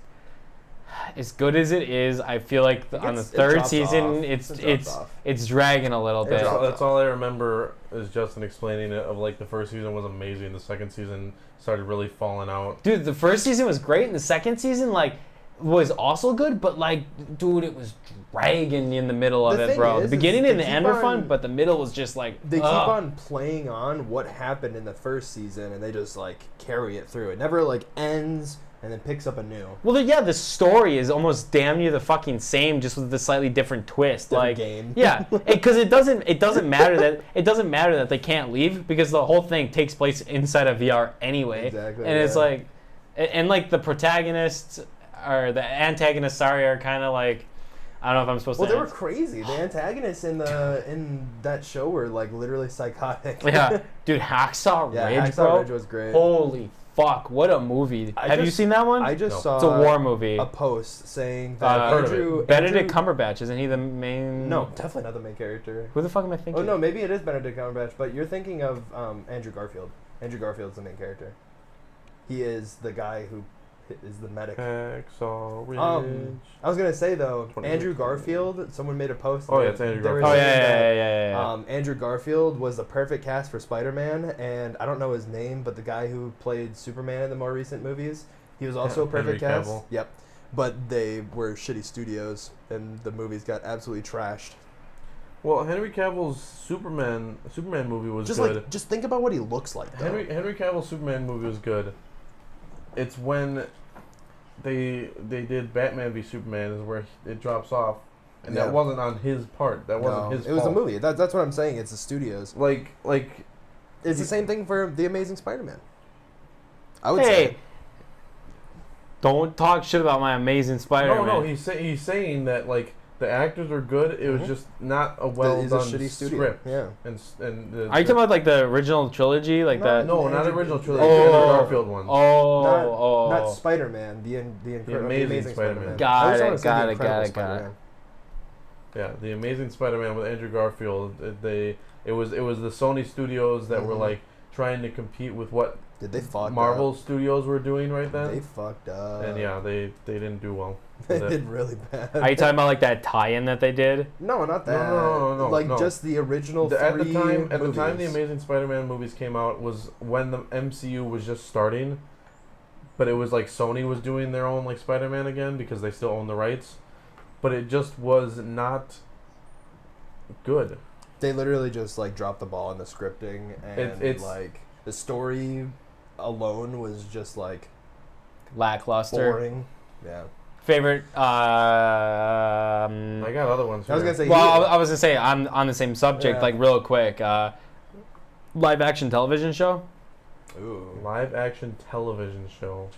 as good as it is. I feel like on the It third drops season, off. It drops off. it's dragging a little bit. drops That's all I remember is Justin explaining it. Of like the first season was amazing. The second season started really falling out. Dude, the first season was great, and the second season like was also good, but like, dude, it was dragging in the middle of The it, thing bro. is, The beginning is and the they end keep were fun, on- but the middle was just like They keep ugh. on playing on what happened in the first season, and they just like carry it through. It never like ends and then picks up anew. Well, yeah, the story is almost damn near the fucking same, just with a slightly different twist. Different like, game. yeah, because it doesn't matter that they can't leave because the whole thing takes place inside of VR anyway. Exactly, And it's yeah. like, and like the protagonists or the antagonists, sorry, are kind of like, I don't know if I'm supposed Well, to. they were crazy. The antagonists in that show were like literally psychotic. Yeah, dude, Hacksaw Yeah, Ridge, Hacksaw bro. Ridge was great. Holy fuck, what a movie! Have you seen that one? I just No. saw It's a war movie. a post saying that Benedict Cumberbatch, isn't he the main? No, definitely not the main character. Who the fuck am I thinking? Oh no, maybe it is Benedict Cumberbatch, but you're thinking of Andrew Garfield. Andrew Garfield's the main character. He is the guy who is the medic. Hacksaw Ridge. I was gonna say though, 20. Andrew Garfield. Someone made a post. Oh, yeah, it's Andrew they were Garfield. Oh saying that, yeah. Andrew Garfield was the perfect cast for Spider-Man, and I don't know his name, but the guy who played Superman in the more recent movies, he was also a perfect Henry cast. Cavill. Yep, but they were shitty studios, and the movies got absolutely trashed. Well, Henry Cavill's Superman movie was good. Just think about what he looks like. Though. Henry Cavill's Superman movie was good. It's when they did Batman v Superman is where it drops off, and Yeah. that wasn't on his part. That wasn't his It was fault. a movie. That's what I'm saying. It's the studios. Like It's the same thing for The Amazing Spider-Man. I would Hey, say. don't talk shit about my Amazing Spider-Man. no, he's saying that like the actors were good. It was just not a well It's a done shitty studio. script. Yeah. And Are you talking about like the original trilogy, like that? No, not Andrew- original trilogy. Oh. The Andrew Garfield one. Not Spider-Man. The Amazing Spider-Man. Got I always it, wanna say got The it, Incredible got it. Spider-Man. Yeah, the Amazing Spider-Man with Andrew Garfield. It was the Sony studios that were like trying to compete with what Did they fuck Marvel up? studios were doing right then. They fucked up. And yeah, they didn't do well. They with it. did really bad. Are you talking about like that tie-in that they did? No, not that. No, Like no. just the original At the three time the movies. Amazing Spider-Man movies came out was when the MCU was just starting, but it was like Sony was doing their own like Spider-Man again because they still own the rights, but it just was not good. They literally just like dropped the ball in the scripting, and It's like the story alone was just like Lackluster. boring. Yeah. Favorite. I got other ones. I was here. gonna say. Well, I was gonna say on the same subject, Yeah. like real quick. Live action television show. Ooh. Live action television show.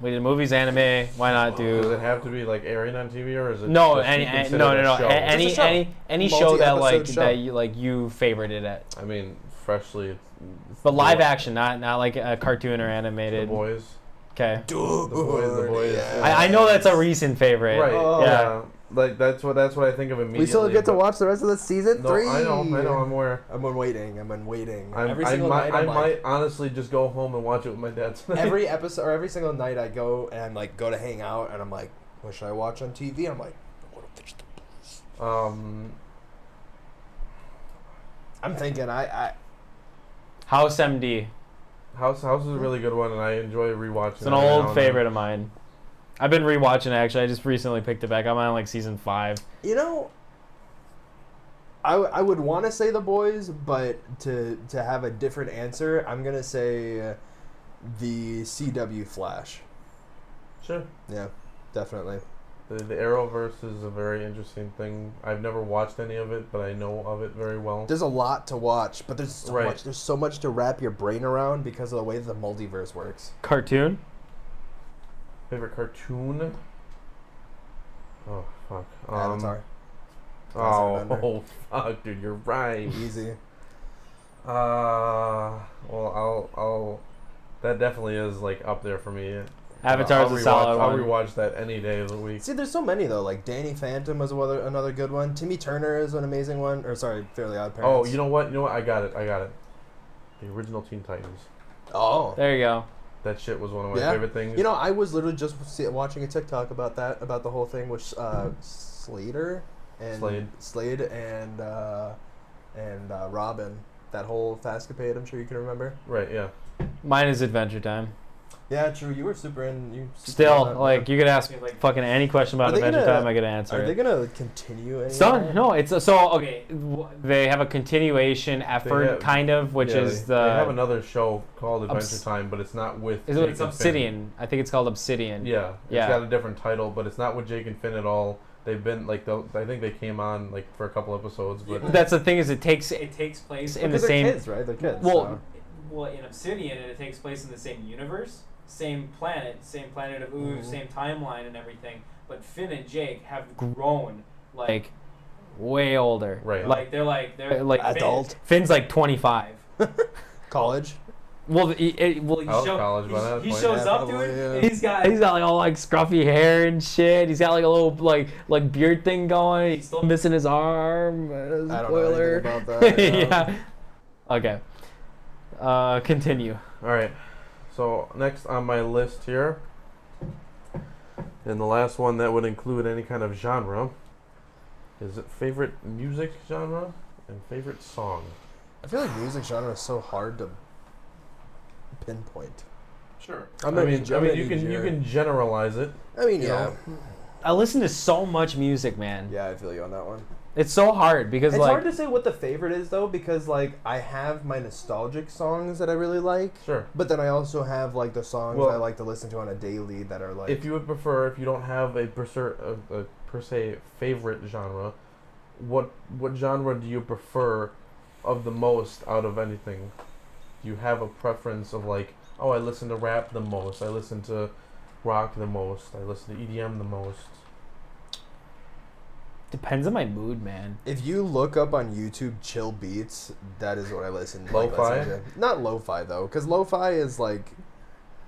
We did movies, anime. Why not Does do? it have to be like airing on TV or is it? No, just any considered no, a no, no. show? Any Just a show. any show that Multi-episode show. that you favorited it. I mean, freshly. It's But live The action, not like a cartoon or animated. Boys. Okay. The boys. Yeah. I know that's a recent favorite. Right. Oh. Yeah. Like that's what I think of immediately. We still get to but- watch the rest of the season No, 3. I know. I'm aware. I'm waiting. Every I single night, I I'm might like, honestly just go home and watch it with my dad tonight. every episode or every single night I go and like go to hang out and I'm like, what should I watch on TV? I'm like, what if there's the I'm thinking I House MD. House is a really good one, and I enjoy rewatching. It's an it every now old and favorite of mine. I've been rewatching it actually. I just recently picked it back. I'm on like season 5. you know I would want to say The Boys, but to have a different answer, I'm gonna say the CW Flash. Sure. Yeah, definitely. The Arrowverse is a very interesting thing. I've never watched any of it, but I know of it very well. There's a lot to watch, but there's so Right. much. There's so much to wrap your brain around because of the way the multiverse works. Cartoon. Favorite cartoon? Oh fuck. Avatar. Last Airbender. Oh fuck, dude, you're right. Easy. Well, I'll. That definitely is like up there for me. Avatar's a solid I'll one. rewatch that any day of the week. See, there's so many though. Like Danny Phantom was another good one. Timmy Turner is an amazing one. Or sorry, Fairly Odd Oh, Parents. you know what? I got it. The original Teen Titans. Oh. There you go. That shit was one of my Yeah. favorite things. You know, I was literally just watching a TikTok about that, about the whole thing with Slade and Robin. That whole Fastcapade, I'm sure you can remember. Right? Yeah. Mine is Adventure Time. Yeah, true. You were super in. Still, like you could ask me like fucking any question about Are they Adventure gonna- Time, I could answer Are they it. gonna continue? It's done. No, it's so okay. They have a continuation effort, have- kind of, which Yeah, is they have the. another show called Adventure Obs- Time, but it's not with. Is Jake it, it's and Finn. Obsidian. I think it's called Obsidian. Yeah, Yeah. it's got a different title, but it's not with Jake and Finn at all. They've been like, I think they came on like for a couple episodes, but That's the thing is it takes place in the Because they're same. kids, right? They're kids. Well, Well, in Obsidian, and it takes place in the same universe, same planet of Ooze, same timeline and everything. but Finn and Jake have grown like way older. Right. Like they're like Adult. Finn's like 25. College. Well, he I was college by that he point. shows Yeah, up, probably, dude. yeah. And he's got like all like scruffy hair and shit. He's got like a little like beard thing going. He's still missing his arm. I don't Spoiler. know anything about that. Yeah. Okay. Continue. All right. So next on my list here, and the last one that would include any kind of genre, is it favorite music genre and favorite song. I feel like music genre is so hard to pinpoint. Sure. I'm I gonna mean, need- I'm gonna you need can your- generalize it. I mean, You yeah. know? I listen to so much music, man. Yeah, I feel you on that one. It's so hard because It's like hard to say what the favorite is though, because like I have my nostalgic songs that I really like, Sure. but then I also have like the songs Well, I like to listen to on a daily that are like. If you would prefer, if you don't have a per se favorite genre, what genre do you prefer of the most out of anything? Do you have a preference of like, oh, I listen to rap the most, I listen to rock the most, I listen to EDM the most? depends on my mood, man. If you look up on YouTube chill beats, that is what I listen to. Lo-fi? Listen to. Not lo-fi though, because lo-fi is like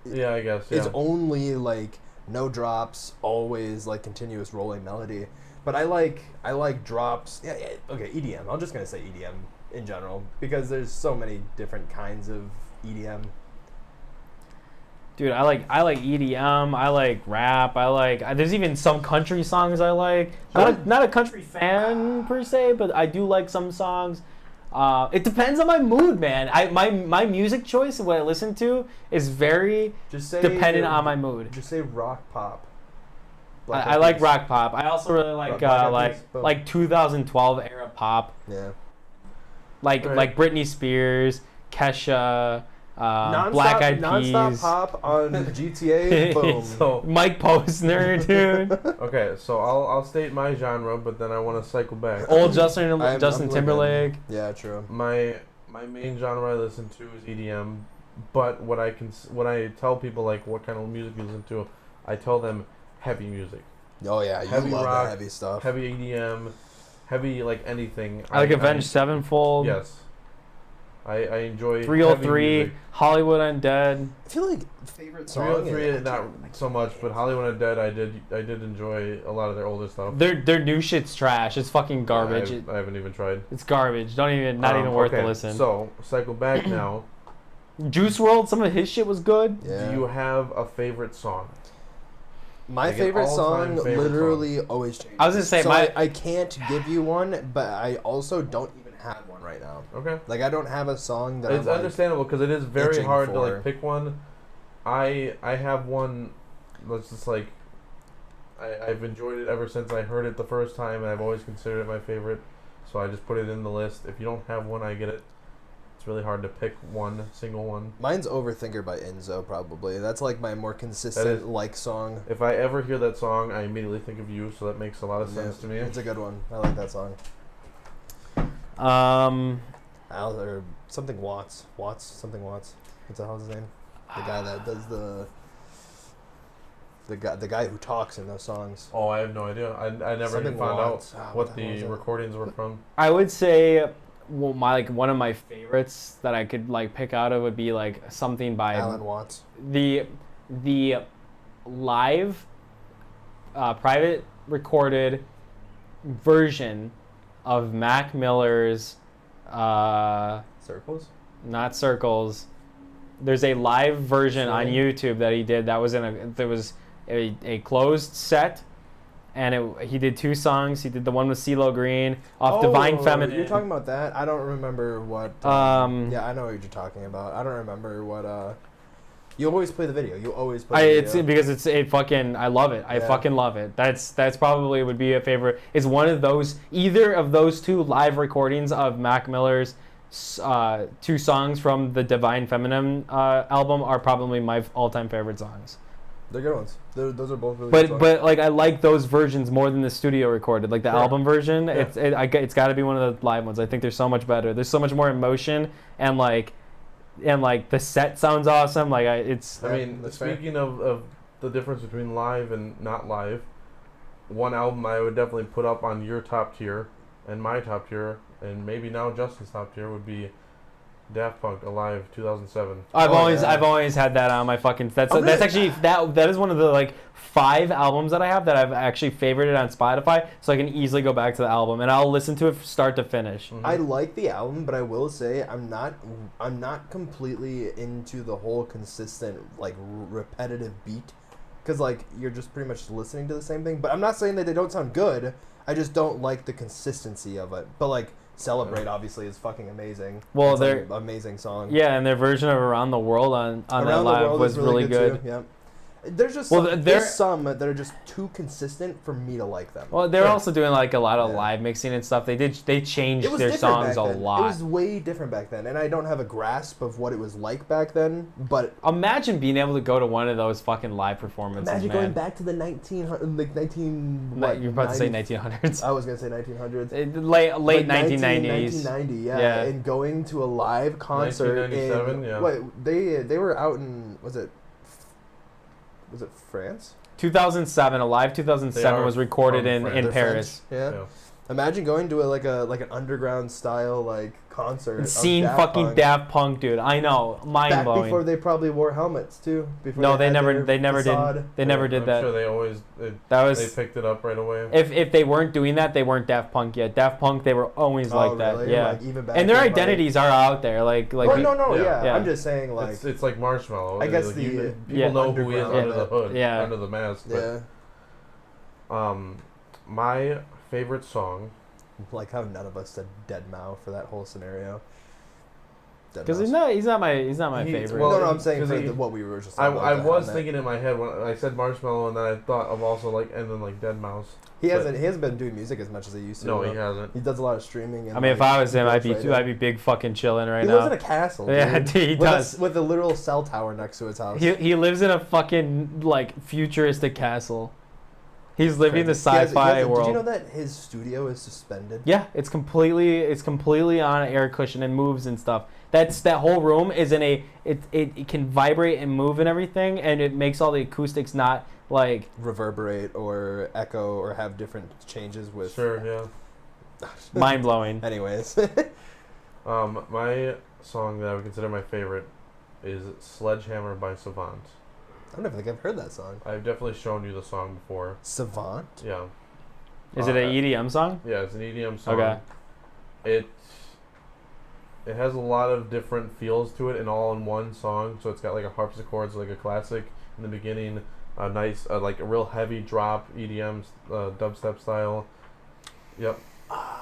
Yeah, I guess. Yeah. it's only like no drops, always like continuous rolling melody. But I like drops. Yeah, okay, EDM. I'm just gonna say EDM in general because there's so many different kinds of E EDM. Dude, I like EDM. I like rap. There's even some country songs I like. Not a country fan per se, but I do like some songs. It depends on my mood, man. My music choice, what I listen to, is very Just say dependent on my mood. Just say rock pop. I like rock pop. I also really like Black Eyed Peas, boom. like 2012 era pop, Yeah. like Britney Spears, Kesha, Black Eyed Peas, Nonstop pop on GTA. Boom. So Mike Posner, dude, okay, so I'll state my genre, but then I want to cycle back. old Justin I'm Timberlake. Yeah, true. My main genre I listen to is EDM, but when I tell people like what kind of music you listen to, I tell them heavy music, Oh yeah, you Heavy love rock, the heavy stuff. heavy EDM, heavy like anything. I like Avenged Sevenfold. Yes, I enjoy 303, Hollywood Undead. I feel like favorite song. 303 not so much, but Hollywood Undead I did enjoy a lot of their older stuff. Their new shit's trash. It's fucking garbage. I haven't even tried. It's garbage. Not even worth okay, the listen. So cycle back now. Juice WRLD, some of his shit was good. Yeah. Do you have a favorite song? My Like an favorite all-time song favorite literally always changes. I was gonna say so my- I can't give you one, but I also don't even have one right now. Okay. Like I don't have a song that It's I'm like, understandable because it is very itching hard to for. like pick one. I have one. Let's just like. I've enjoyed it ever since I heard it the first time, and I've always considered it my favorite. So I just put it in the list. If you don't have one, I get it. It's really hard to pick one single one. Mine's Overthinker by Enzo, probably. That's like my more consistent like song. If I ever hear that song, I immediately think of you. So that makes a lot of sense to me. It's a good one. I like that song. Or something Watts. Something Watts. What's the hell's his name? The guy that does the guy who talks in those songs. Oh, I have no idea. I never Something even found Watts. out Ah, what what the hell is the it? recordings were from. I would say one of my favorites that I could like pick out of would be like something by Alan Watts. the live private recorded version of Mac Miller's Circles? not Circles. There's a live version on Really? YouTube that he did that was there was a closed set, and he did 2 songs. He did the one with CeeLo Green off Divine Feminine. You're talking about that? I don't remember what. Yeah, I know what you're talking about. I don't remember what. You always play the video. You always play the It's video. because it's a fucking I love it. I Yeah. fucking love it. That's probably would be a favorite. It's one of those either of those 2 live recordings of Mac Miller's 2 songs from the Divine Feminine album are probably my all-time favorite songs. They're good ones. Those are both really good songs. But like I like those versions more than the studio recorded. Like the Sure. album version, Yeah. it's got to be one of the live ones. I think they're so much better. There's so much more emotion and like the set sounds awesome. Like it's I mean, that's fair. speaking of the difference between live and not live, one album I would definitely put up on your top tier and my top tier, and maybe now Justin's top tier would be Daft Punk Alive 2007. I've always had that on my fucking. That's actually that is one of the like 5 albums that I have that I've actually favorited on Spotify, so I can easily go back to the album and I'll listen to it start to finish. I like the album, but I will say I'm not completely into the whole consistent like repetitive beat, because like you're just pretty much listening to the same thing. But I'm not saying that they don't sound good. I just don't like the consistency of it. But like Celebrate obviously is fucking amazing. Well, it's they're an amazing song. Yeah, and their version of Around the World on that live was really good. Too. Yeah. There's just there's some that are just too consistent for me to like them. Well, they're also doing like a lot of live mixing and stuff. They changed their songs a lot. It was way different back then, and I don't have a grasp of what it was like back then. But imagine being able to go to one of those fucking live performances. Imagine going back to the You're about to say 1900s. I was gonna say 1900s. Late like 1990s. 1990, yeah, and going to a live concert 1997, they were out in was it France? 2007, Alive 2007 was recorded in Paris. Yeah. Imagine going to like an underground style like concert. And seeing fucking Daft Punk, dude. I know, mind blowing. Before they probably wore helmets too. No, they never did. They never did I'm that. Sure, they always they picked it up right away. If they weren't doing that, they weren't Daft Punk yet. Daft Punk, they were always like that. Really? Yeah. Like, even back and their then, identities are out there. Like yeah. I'm just saying like it's like Marshmallow. I guess like, people know who he is under the hood, yeah, under the mask. But, yeah. My favorite song. Like how none of us said Deadmau5 for that whole scenario. Because he's not my favorite. Well, no, I'm saying for what we were just talking about. I was thinking in my head when I said Marshmallow, and then I thought of also like and then like Deadmau5. He hasn't been doing music as much as he used to. No, he hasn't. He does a lot of streaming. And I mean, if I was him, I'd be big fucking chilling right now. He lives in a castle. Dude, yeah, dude, he does. With a literal cell tower next to his house. He lives in a fucking like futuristic castle. He's living the sci-fi world. Did you know that his studio is suspended? Yeah, it's completely on an air cushion and moves and stuff. That whole room is in it can vibrate and move and everything, and it makes all the acoustics not like reverberate or echo or have different changes with. Sure, yeah. Mind blowing. Anyways, my song that I would consider my favorite is Sledgehammer by Savant. I don't think I've heard that song. I've definitely shown you the song before. Savant? Yeah. Is it an EDM song? Yeah, it's an EDM song. Okay. It has a lot of different feels to it and all in one song. So it's got like a harpsichord, so like a classic in the beginning, a nice like a real heavy drop EDM dubstep style. Yep.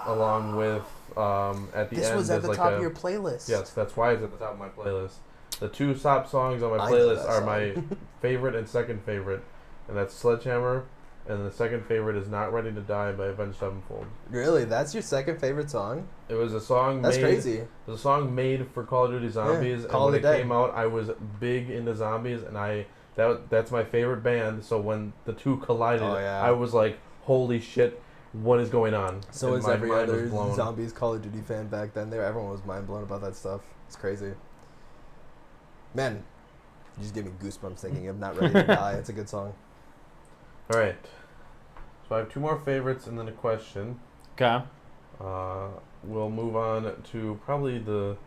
Along with at the end. This was at the like top of your playlist. Yes, that's why it's at the top of my playlist. The 2 top songs on my playlist are my favorite and second favorite, and that's Sledgehammer, and the second favorite is Not Ready to Die by Avenged Sevenfold. Really? That's your second favorite song? It was a song crazy. It was a song made for Call of Duty Zombies, and when it came out, I was big into zombies, and that's my favorite band, so when the two collided, I was like, holy shit, what is going on? So is every other Zombies Call of Duty fan back then. Everyone was mind blown about that stuff. It's crazy. Man, you just gave me goosebumps thinking of Not Ready to Die. It's a good song. All right. So I have 2 more favorites and then a question. Okay. We'll move on to probably the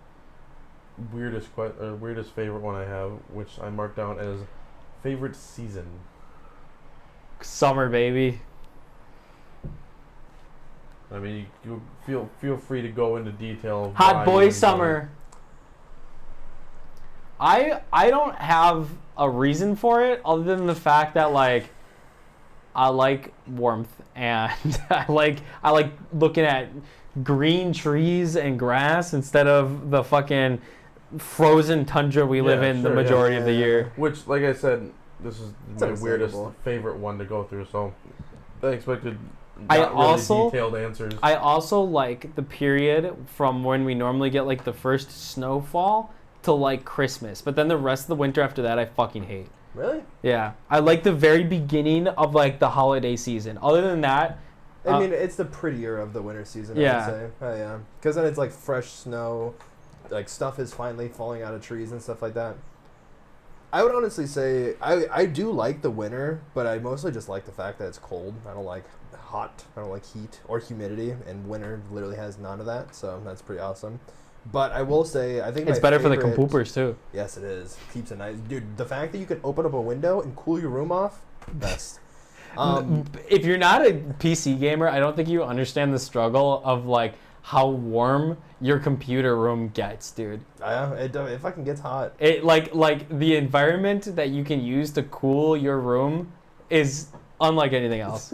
weirdest favorite one I have, which I marked down as favorite season. Summer, baby. I mean, you feel free to go into detail. Hot boy summer. I don't have a reason for it other than the fact that like I like warmth and I like looking at green trees and grass instead of the fucking frozen tundra we live in the majority of the year. Which, like I said, this is my weirdest favorite one to go through. So I expected really detailed answers. I also like the period from when we normally get like the first snowfall to like Christmas, but then the rest of the winter after that I fucking hate. Really? Yeah, I like the very beginning of like the holiday season. Other than that, I mean, it's the prettier of the winter season. I would say. Oh yeah, because then it's like fresh snow, like stuff is finally falling out of trees and stuff like that. I would honestly say I do like the winter, but I mostly just like the fact that it's cold. I don't like hot. I don't like heat or humidity, and winter literally has none of that, so that's pretty awesome. But I will say, I think It's my better for the favorite- compoopers too. Yes, it is. Keeps it nice, dude. The fact that you can open up a window and cool your room off, best. If you're not a PC gamer, I don't think you understand the struggle of like how warm your computer room gets, dude. It fucking gets hot. It like the environment that you can use to cool your room is unlike anything else.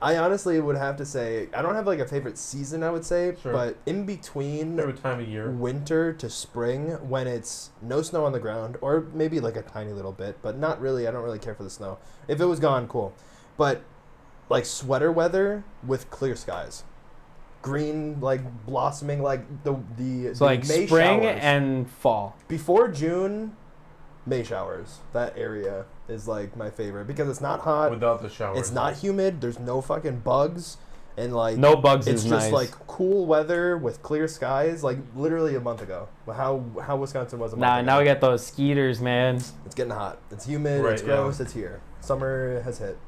I honestly would have to say I don't have like a favorite season. I would say, Sure. but in between Favorite time of year. winter to spring, when it's no snow on the ground, or maybe like a tiny little bit, but not really. I don't really care for the snow. If it was gone, cool. But like sweater weather with clear skies, green like blossoming like the So like May spring showers. and fall. Before June, May showers. That area is like my favorite because it's not hot. Without the showers. It's not humid. There's no fucking bugs, and like No bugs it's is just nice. like cool weather with clear skies. Like literally a month ago. How Wisconsin was a month Nah, ago. now we got those skeeters, man. It's getting hot. It's humid. Right, it's yeah. gross. It's here. Summer has hit,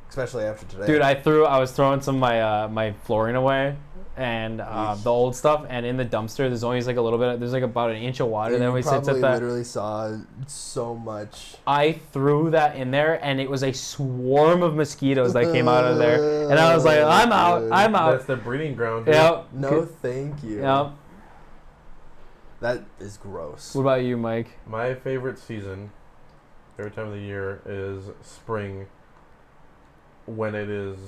especially after today. Dude, I was throwing some of my my flooring away and the old stuff, and in the dumpster there's always like a little bit. There's like about an inch of water that you always sits probably at that. literally saw so much. I threw that in there, and it was a swarm of mosquitoes that came out of there, and I was like, I'm out, I'm out. That's the breeding ground. Dude. Yep. No, thank you. Yep. That is gross. What about you, Mike? My favorite season, favorite time of the year is spring, when it is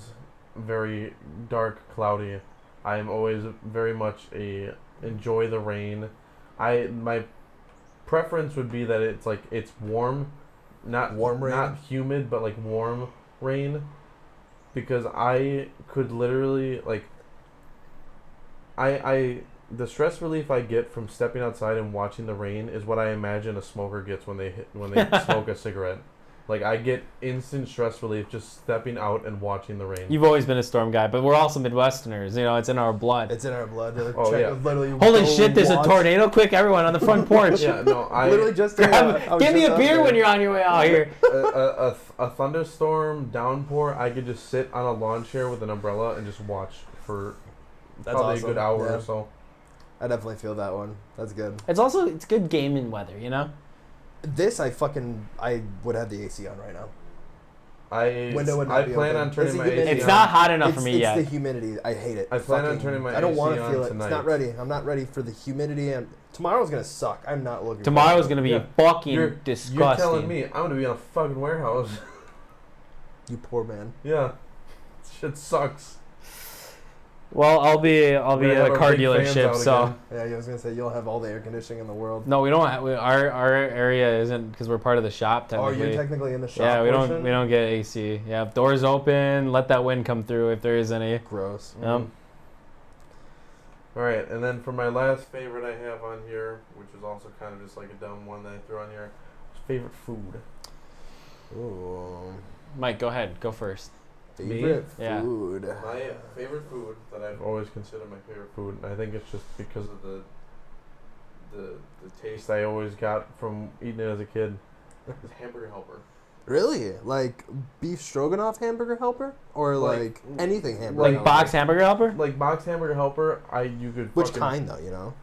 very dark, cloudy. I am always very much enjoy the rain. My preference would be that it's warm, not Warm rain? not humid, but like warm rain, because I could literally like the stress relief I get from stepping outside and watching the rain is what I imagine a smoker gets when they smoke a cigarette. Like I get instant stress relief just stepping out and watching the rain. You've always been a storm guy, but we're also Midwesterners. You know, it's in our blood. It's in our blood. Oh, yeah. Literally, Holy go shit! There's a watch- tornado! Quick, everyone on the front porch. Yeah, no, I Literally just Give me a beer when you're on your way out here. a thunderstorm downpour. I could just sit on a lawn chair with an umbrella and just watch for That's probably awesome. a good hour Yeah. or so. I definitely feel that one. That's good. It's good gaming weather, you know. This I would have the AC on right now. Window would not I be plan open. on turning It's my the humidity. AC It's on. not hot enough for It's me the yet. humidity. I hate it. I plan on turning my I don't AC want to on feel it. tonight. It's not ready. I'm not ready for the humidity. And tomorrow's gonna suck. I'm not looking. Tomorrow's forward gonna be Yeah. fucking You're disgusting. telling me I'm gonna be in a fucking warehouse. to it. You poor man. Yeah, shit sucks. Well, I'll be We're at gonna a have car our big fans dealership, out so again. Yeah, I was gonna say you'll have all the air conditioning in the world. no, we don't. Our area isn't because we're part of the shop Oh, technically. you're technically in the shop. Yeah, we portion? don't get AC. Yeah, doors open, let that wind come through if there is any. Gross. Yep. All right, and then for my last favorite I have on here, which is also kind of just like a dumb one that I threw on here, is favorite food. Ooh. Mike, go ahead. Go first. Favorite Yeah. food. My favorite food that I've always considered my favorite food, and I think it's just because of the taste I always got from eating it as a kid, is hamburger helper. Really? Like beef stroganoff hamburger helper, or like anything hamburger? Like helper? box hamburger helper? Like box hamburger helper, you could Which fucking- kind though? You know.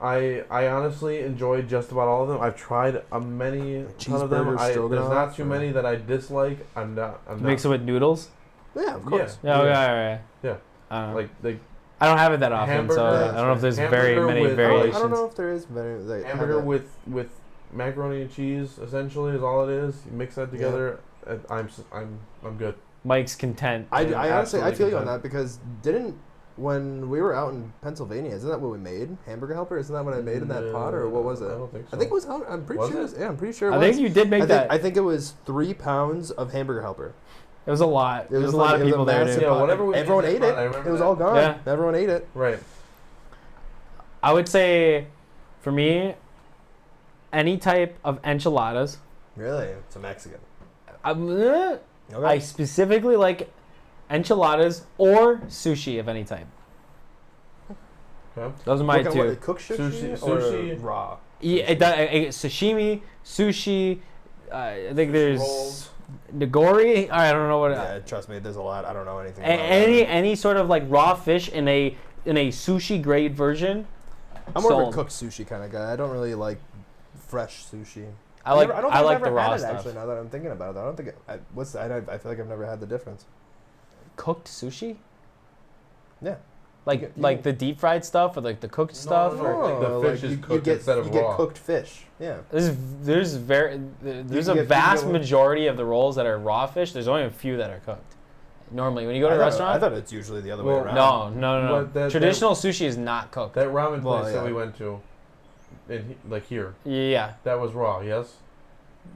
I honestly enjoy just about all of them. I've tried a many ton of them. Cheeseburger, There's stroganoff, not too or- many that I dislike. I'm not. Mix it with noodles? Yeah, of course. Yeah, okay, alright. Yeah. I don't know. Like I don't have it that often, so hamburger- I don't know if there's very hamburger many with- I variations. don't know if there is better. Like, hamburger with macaroni and cheese essentially is all it is. You mix that together. And I'm good. Mike's content. I I'm honestly I absolutely feel you on content. that because when we were out in Pennsylvania, isn't that what we made? Hamburger helper? Isn't that what I made in that pot, or what was it? I don't think so. I think it was. I'm pretty Was sure. it? It was, yeah, I'm pretty sure. It I was. think you did make that. I think it was 3 pounds of hamburger helper. It was a lot. There was a like- lot of it was people there, massive dude. Yeah, pot. whatever we made Everyone in that ate pot, it. I remember It was that. all gone. Yeah. Everyone ate it. Right. I would say, for me, any type of enchiladas. Really? It's a Mexican. I Okay. specifically like enchiladas or sushi of any type. Okay. Those are my What, two. cooked sushi, Sushi. or raw? Yeah, sashimi, sushi. I think there's rolls. nigori. I don't know what. Yeah, trust me, there's a lot. I don't know anything. About Any sort of like raw fish in a sushi grade version. I'm more of sold. a cooked sushi kind of guy. I don't really like fresh sushi. I like don't think I I've like ever the raw had it, stuff. Actually, now that I'm thinking about it, I don't think I feel like I've never had the difference. Cooked sushi. Yeah. Like You- the deep fried stuff or like the cooked stuff. no. Or, Like the fish is cooked instead of you raw. get cooked fish. Yeah. there's a you get- vast you get- majority of the rolls that are raw fish. There's only a few that are cooked. Normally, when you go to a I restaurant, thought it's usually the other way Well, around. no. But that- Traditional sushi is not cooked. That ramen place Well, that yeah. we went to, here, Yeah, that was raw. Yes.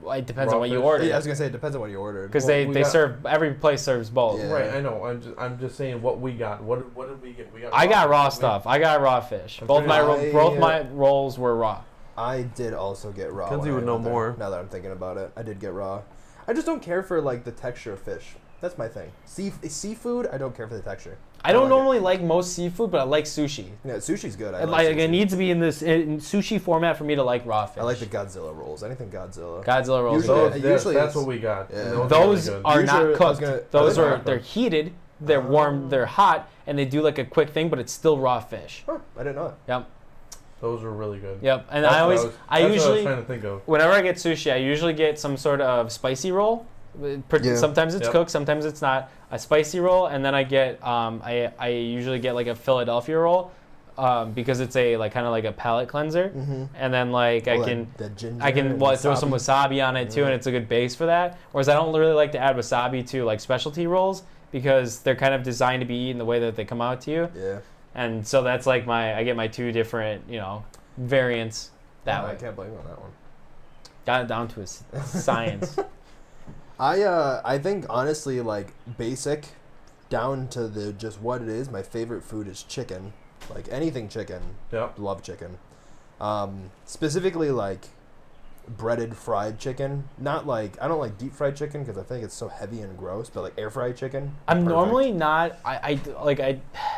well, it depends Raw on what you fish? order. Yeah, I was gonna say it depends on what you ordered. Because Well, we they got- serve, every place serves both. Yeah. Right. I know. I'm just saying what we got. What did we get? We got. I got raw fish. stuff. I got raw fish. I'm Both pretty- both my rolls were raw. I did also get raw. Kenzie when I would know went there, more. Now that I'm thinking about it, I did get raw. I just don't care for like the texture of fish. That's my thing. Seafood, I don't care for the texture. I don't like it. normally like most seafood, but I like sushi. Yeah, sushi's good. I Like like it sushi. needs to be in this in sushi format for me to like raw fish. I like the Godzilla rolls. Anything Godzilla. Godzilla rolls. Usually- are Those, good. usually that's it's- what we got. Yeah. And Those really good. are Usually not I was cooked. gonna- Those they're are not they're cooked. heated. They're warm. They're hot, and they do like a quick thing, but it's still raw fish. Huh, I didn't know that. Yep. Those were really good. Yep. And That's I what always, that's I what usually, was trying to think of. whenever I get sushi, I usually get some sort of spicy roll. Yeah. Sometimes it's Yep. cooked, sometimes it's not. A spicy roll, and then I get, I usually get like a Philadelphia roll, because it's a like kind of like a palate cleanser, Mm-hmm. and then like I can throw some wasabi on it too, and it's a good base for that. Whereas I don't really like to add wasabi to like specialty rolls because they're kind of designed to be eaten the way that they come out to you, Yeah. and so that's like I get my two different variants that way. I can't blame you on that one. Got it down to a science. I think honestly, like basic, down to the just what it is. My favorite food is chicken. Like anything chicken. Yep. Love chicken. Specifically like breaded fried chicken. Not like I don't like deep fried chicken because I think it's so heavy and gross. But like air fried chicken. I'm perfect. normally not.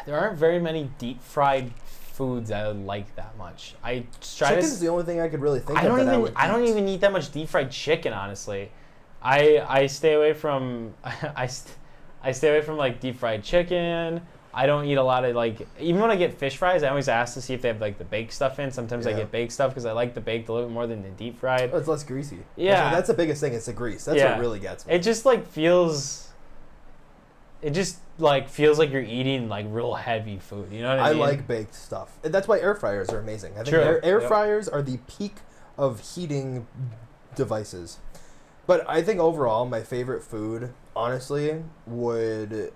There aren't very many deep fried foods I like that much. I try Chicken's to. the only thing I could really think I of. don't that even. would I don't eat. even eat that much deep fried chicken. Honestly, I stay away from. I stay away from like deep fried chicken. I don't eat a lot of like. Even when I get fish fries, I always ask to see if they have like the baked stuff in. Sometimes I Yeah. get baked stuff because I like the baked a little bit more than the deep fried. Oh, it's less greasy. Yeah. That's the biggest thing. It's the grease. That's Yeah. what really gets me. It just like feels. It just like feels like you're eating like real heavy food. You know what I I mean? like baked stuff. That's why air fryers are amazing. I think True. air Yep. fryers are the peak of heating devices. But I think overall, my favorite food, honestly, would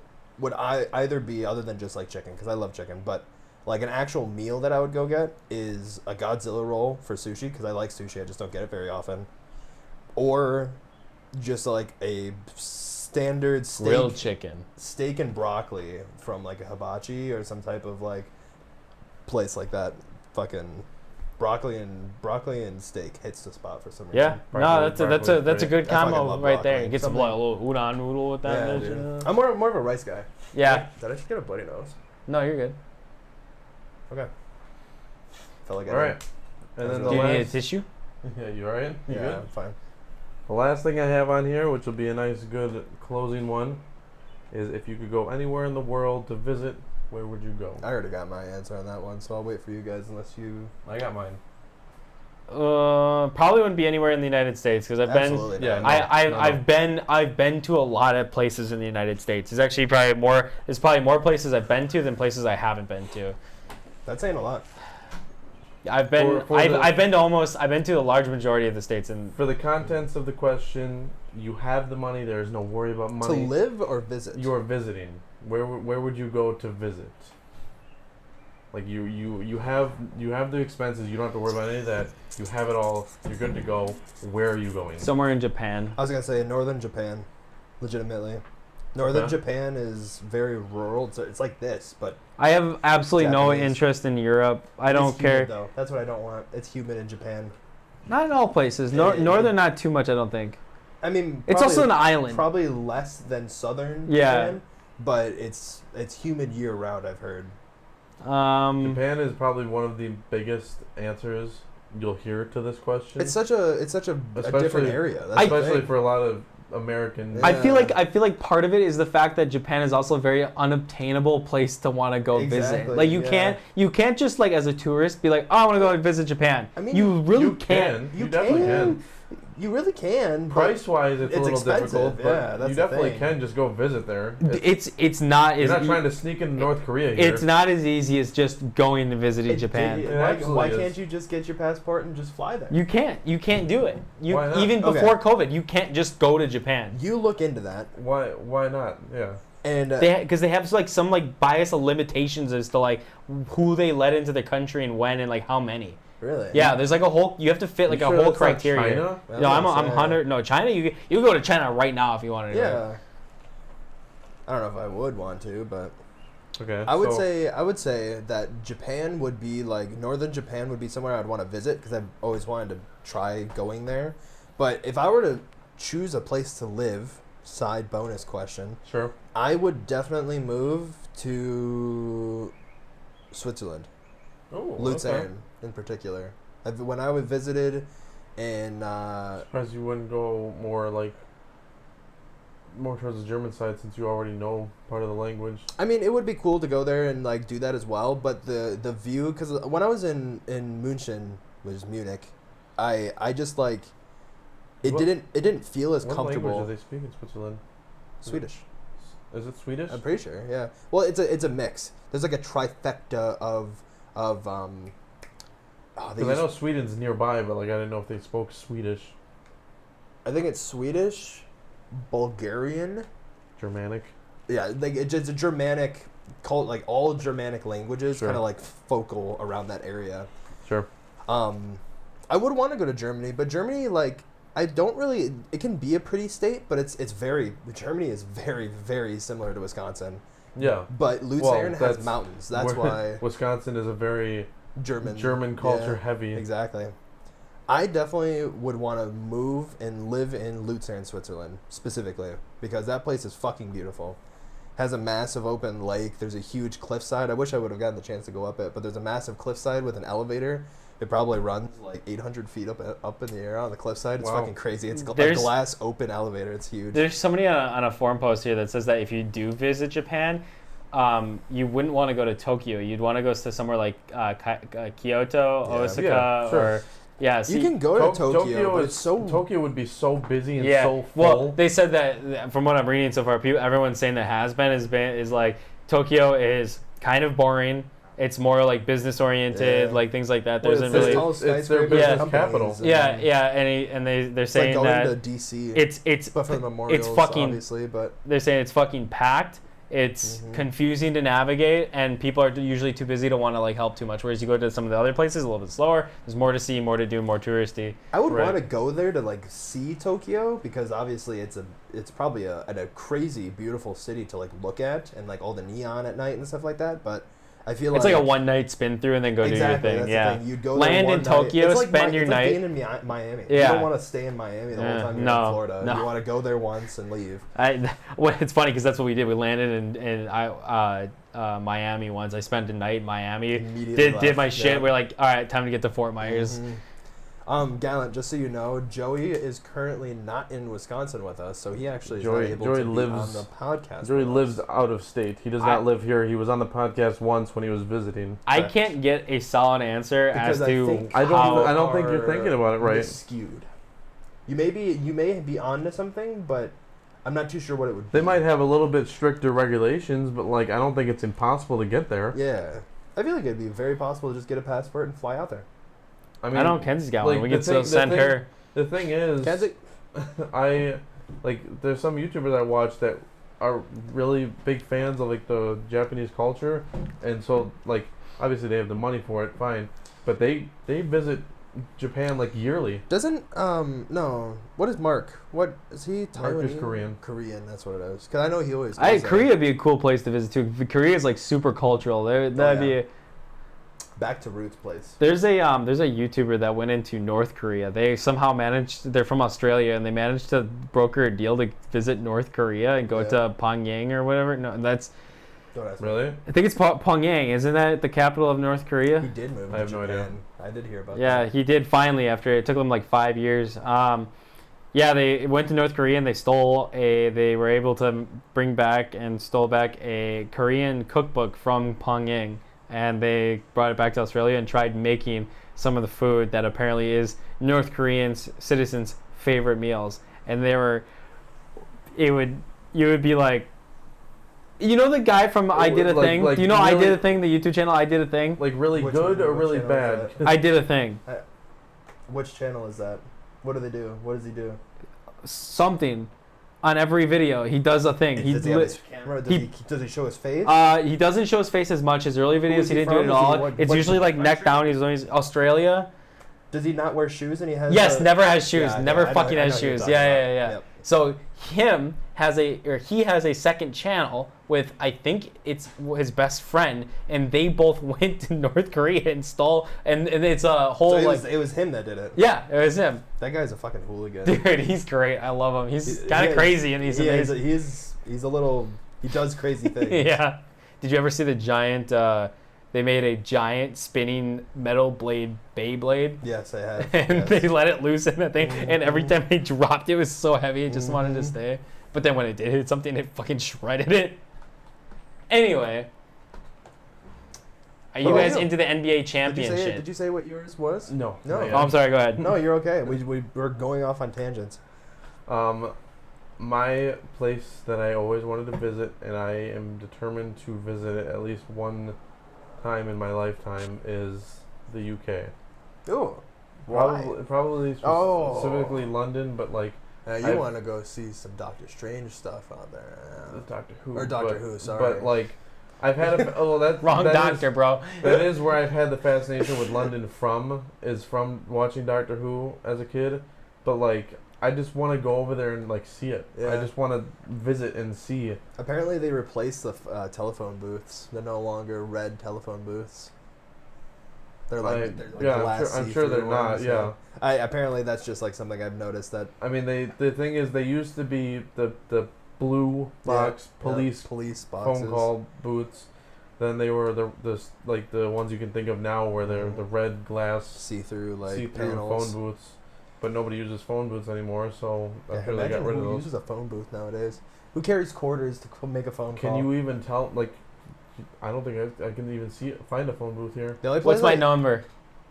I either be other than just like chicken because I love chicken, but like an actual meal that I would go get is a Godzilla roll for sushi because I like sushi. I just don't get it very often, or just like a standard grilled chicken. steak and broccoli from like a hibachi or some type of like place like that. Fucking broccoli and steak hits the spot for some reason. Yeah, no, Broccoli- that's a broccoli's good I fucking combo love right there. broccoli. Get some Something- like, a little udon noodle with that. Yeah, bitch, dude. yeah. I'm more of a rice guy. Yeah. Did I just get a bloody nose? No, you're good. Okay. Felt like I All did. right. And then Do the you need a last. tissue? Yeah, you alright? You Yeah, good? I'm fine. The last thing I have on here, which will be a nice, good closing one, is if you could go anywhere in the world to visit, where would you go? I already got my answer on that one, so I'll wait for you guys unless you. I got mine. Probably wouldn't be anywhere in the United States because I've Absolutely been. yeah, not. no. I've been to a lot of places in the United States. There's actually probably more. There's probably more places I've been to than places I haven't been to. That's saying a lot. I've been. For I've been to almost. I've been to a large majority of the states and. For the contents of the question, you have the money. There is no worry about money. To live or visit? You are visiting. Where would you go to visit? Like you have the expenses. You don't have to worry about any of that. You have it all. You're good to go. Where are you going? Somewhere in Japan. I was gonna say northern Japan, legitimately. Northern Okay. Japan is very rural. It's like this, but I have absolutely no Japanese. interest in Europe. I it's don't humid, care. Though that's what I don't want. It's humid in Japan. Not in all places. Yeah, yeah, Northern, not too much. I don't think. I mean, It's also an island. Probably less than southern Yeah. Japan, but it's humid year round. I've heard. Japan is probably one of the biggest answers you'll hear to this question. It's such a different area. That's the especially thing. for a lot of American. Yeah. I feel like part of it is the fact that Japan is also a very unobtainable place to want to go visit. Exactly, Like yeah. you can't just like as a tourist be like, oh, I want to go visit Japan. I mean, you really you can't. can. You definitely can. You really can. but Price wise, it's a little expensive, difficult, but yeah, that's you the definitely thing. can just go visit there. It's not You're as not trying to sneak into North Korea here. it's not as easy as just going to visiting Japan. It Why absolutely is. can't you just get your passport and just fly there? You can't do it. Why not? Even Okay. before COVID, you can't just go to Japan. You look into that, Why not? Yeah. and Because they have like some like bias of limitations as to like who they let into the country and when and like how many. really, Yeah, there's like a whole. You have to fit like You a sure whole that's not criteria. China? Well, No, I'm that's, 100. No, China. You can go to China right now if you wanted to. yeah. I don't know if I would want to, but Okay. I would so- say that Japan would be like northern Japan would be somewhere I'd want to visit because I've always wanted to try going there. But if I were to choose a place to live, side bonus question, Sure. I would definitely move to Switzerland, Oh, Lucerne in particular. When I visited in Surprised you wouldn't go more towards the German side since you already know part of the language. I mean, it would be cool to go there and like do that as well. But the view, because when I was in München, which is Munich, I just like it What- didn't feel as What comfortable. language do they speak in Switzerland? Swedish, Is it Swedish? I'm pretty sure. Yeah. Well, it's a mix. There's like a trifecta of oh, they Because I know use- Sweden's nearby, but like I didn't know if they spoke Swedish, I think it's Swedish, Bulgarian. Germanic. Yeah, like it's a Germanic cult, like all Germanic languages, Sure. kind of like focal around that area. Sure. I would want to go to Germany, but Germany, like, I don't really. It can be a pretty state, but Germany is very, very similar to Wisconsin. Yeah. But Lucerne has that's mountains. That's where- why Wisconsin is a very German culture yeah, heavy. Exactly. I definitely would want to move and live in Lucerne, Switzerland, specifically, because that place is fucking beautiful. Has a massive open lake. There's a huge cliffside. I wish I would have gotten the chance to go up it, but there's a massive cliffside with an elevator. It probably runs like 800 feet up in the air on the cliffside. It's Wow. fucking crazy. It's a There's- glass open elevator. It's huge. There's somebody on a forum post here that says that if you do visit Japan, you wouldn't want to go to Tokyo. You'd want to go to somewhere like Kyoto, Yeah. Osaka, Yeah, sure. or yeah. See, You can go to Tokyo, but is it's so Tokyo would be so busy and yeah. so full. Well, they said that from what I'm reading so far, everyone's saying that has been is like Tokyo is kind of boring. It's more like business oriented, Yeah. like things like that. Well, There's it's really tall it's their skyscrapers business and companies capital. and yeah, and they're It's like saying going that to DC. it's but for the memorials, fucking- obviously, but they're saying it's fucking packed. It's Mhm. confusing to navigate, and people are usually too busy to want to like help too much. Whereas you go to some of the other places, a little bit slower. There's more to see, more to do, more touristy. I would Right. want to go there to like see Tokyo because obviously it's probably a crazy beautiful city to like look at and like all the neon at night and stuff like that. But I feel It's like a one night spin through and then go exactly, do your that's thing. the Yeah. thing. You'd go Land there in one night. Tokyo, It's like spend your it's night. Like being in Miami. You Yeah. don't want to stay in Miami the whole time you're No, in Florida. no. You want to go there once and leave. Well, it's funny because that's what we did. We landed in Miami once. I spent a night in Miami. Immediately Did my left, shit. yeah. We're like, all right, time to get to Fort Myers. Mhm. Gallant, just so you know, Joey is currently not in Wisconsin with us, so he actually is Joey- not able Joey to be lives- on the podcast. Joey with lives us. out of state. He does I- not live here. He was on the podcast once when he was visiting. I can't get a solid answer Because as I to think I don't- how. I don't think you're thinking about it right. Skewed. You may be onto something, but I'm not too sure what it would be. They might have a little bit stricter regulations, but like I don't think it's impossible to get there. Yeah. I feel like it'd be very possible to just get a passport and fly out there. I mean, I don't know. Kenzie's got like, one. We the can still thing- the send thing- her. The thing is, Kenzie? I like there's some YouTubers I watch that are really big fans of like the Japanese culture, and so like obviously they have the money for it, fine, but they visit Japan like yearly. Doesn't no. What is Mark? What is he? Mark is Taiwanese? Korean. Korean. That's what it is. Because I know he always. I does that. Korea would be a cool place to visit too. Korea is like super cultural. That'd yeah. be. Back to roots place. There's a YouTuber that went into North Korea. They somehow managed. They're from Australia and they managed to broker a deal to visit North Korea and go Yeah. to Pyongyang or whatever. No, that's Don't ask me. Really? I think it's Pyongyang. Isn't that the capital of North Korea? He did move I to have no idea. Japan. I did hear about Yeah, that. he did finally after it took them like 5 years. Yeah, they went to North Korea and they were able to bring back and stole back a Korean cookbook from Pyongyang, and they brought it back to Australia and tried making some of the food that apparently is North Korean citizens' favorite meals. And you would be like, you know the guy from I Did a Thing? Do you know I Did a Thing, the YouTube channel I Did a Thing? Like really Which good one- or which really channel is bad? that? I Did a Thing. Which channel is that? What do they do? What does he do? Something. On every video, he does a thing. Does he have his camera? Does he show his face? He doesn't show his face as much as early videos. is He he didn't do it from? at Is he all. what- It's what's usually his like neck down. He's always Australia. Does he not wear shoes and he has? Yes, never has shoes. Yeah, Never I know- fucking I know has who you're shoes. talking Yeah, about. yeah, yeah. Yep. So he has a second channel with, I think it's his best friend, and they both went to North Korea and stole, and it's a whole So like. it was him that did it. Yeah, it was him. That guy's a fucking hooligan. Dude, he's great. I love him. He's kind Yeah, of crazy and he's amazing. He's a little. He does crazy things. Yeah. Did you ever see the giant? They made a giant spinning metal blade Beyblade. Yes, I have. And yes. they let it loose in that thing, and every time they dropped it, it was so heavy, it just wanted to stay. But then when it did hit something, it fucking shredded it. Anyway, are you What about guys you? into the NBA championship? Did you say what yours was? No. No. not yet. Oh, I'm sorry. Go ahead. No, you're okay. We're going off on tangents. My place that I always wanted to visit, and I am determined to visit it at least one time in my lifetime, is the UK. Ooh. Probably Oh. specifically London, but like You want to go see some Doctor Strange stuff out there. Doctor Who. Or Doctor but- Who, sorry. But like, I've had Wrong that doctor, bro. That is where I've had the fascination with London is from watching Doctor Who as a kid. But like, I just want to go over there and like see it. Yeah. I just want to visit and see it. Apparently they replaced the telephone booths. They're no longer red telephone booths. They're like, yeah, glass I'm sure they're see-through not. ones, Yeah. Apparently that's just like something I've noticed that I mean, the thing is, they used to be the blue box police police boxes. phone call booths. Then they were the ones you can think of now, where they're the red glass see-through see-through panels. phone booths. But nobody uses phone booths anymore, so Yeah, I'm sure they imagine got rid of who those. uses a phone booth nowadays. Who carries quarters to make a phone call? Can you even tell? Like, I don't think I can even find a phone booth here. The only place What's my number?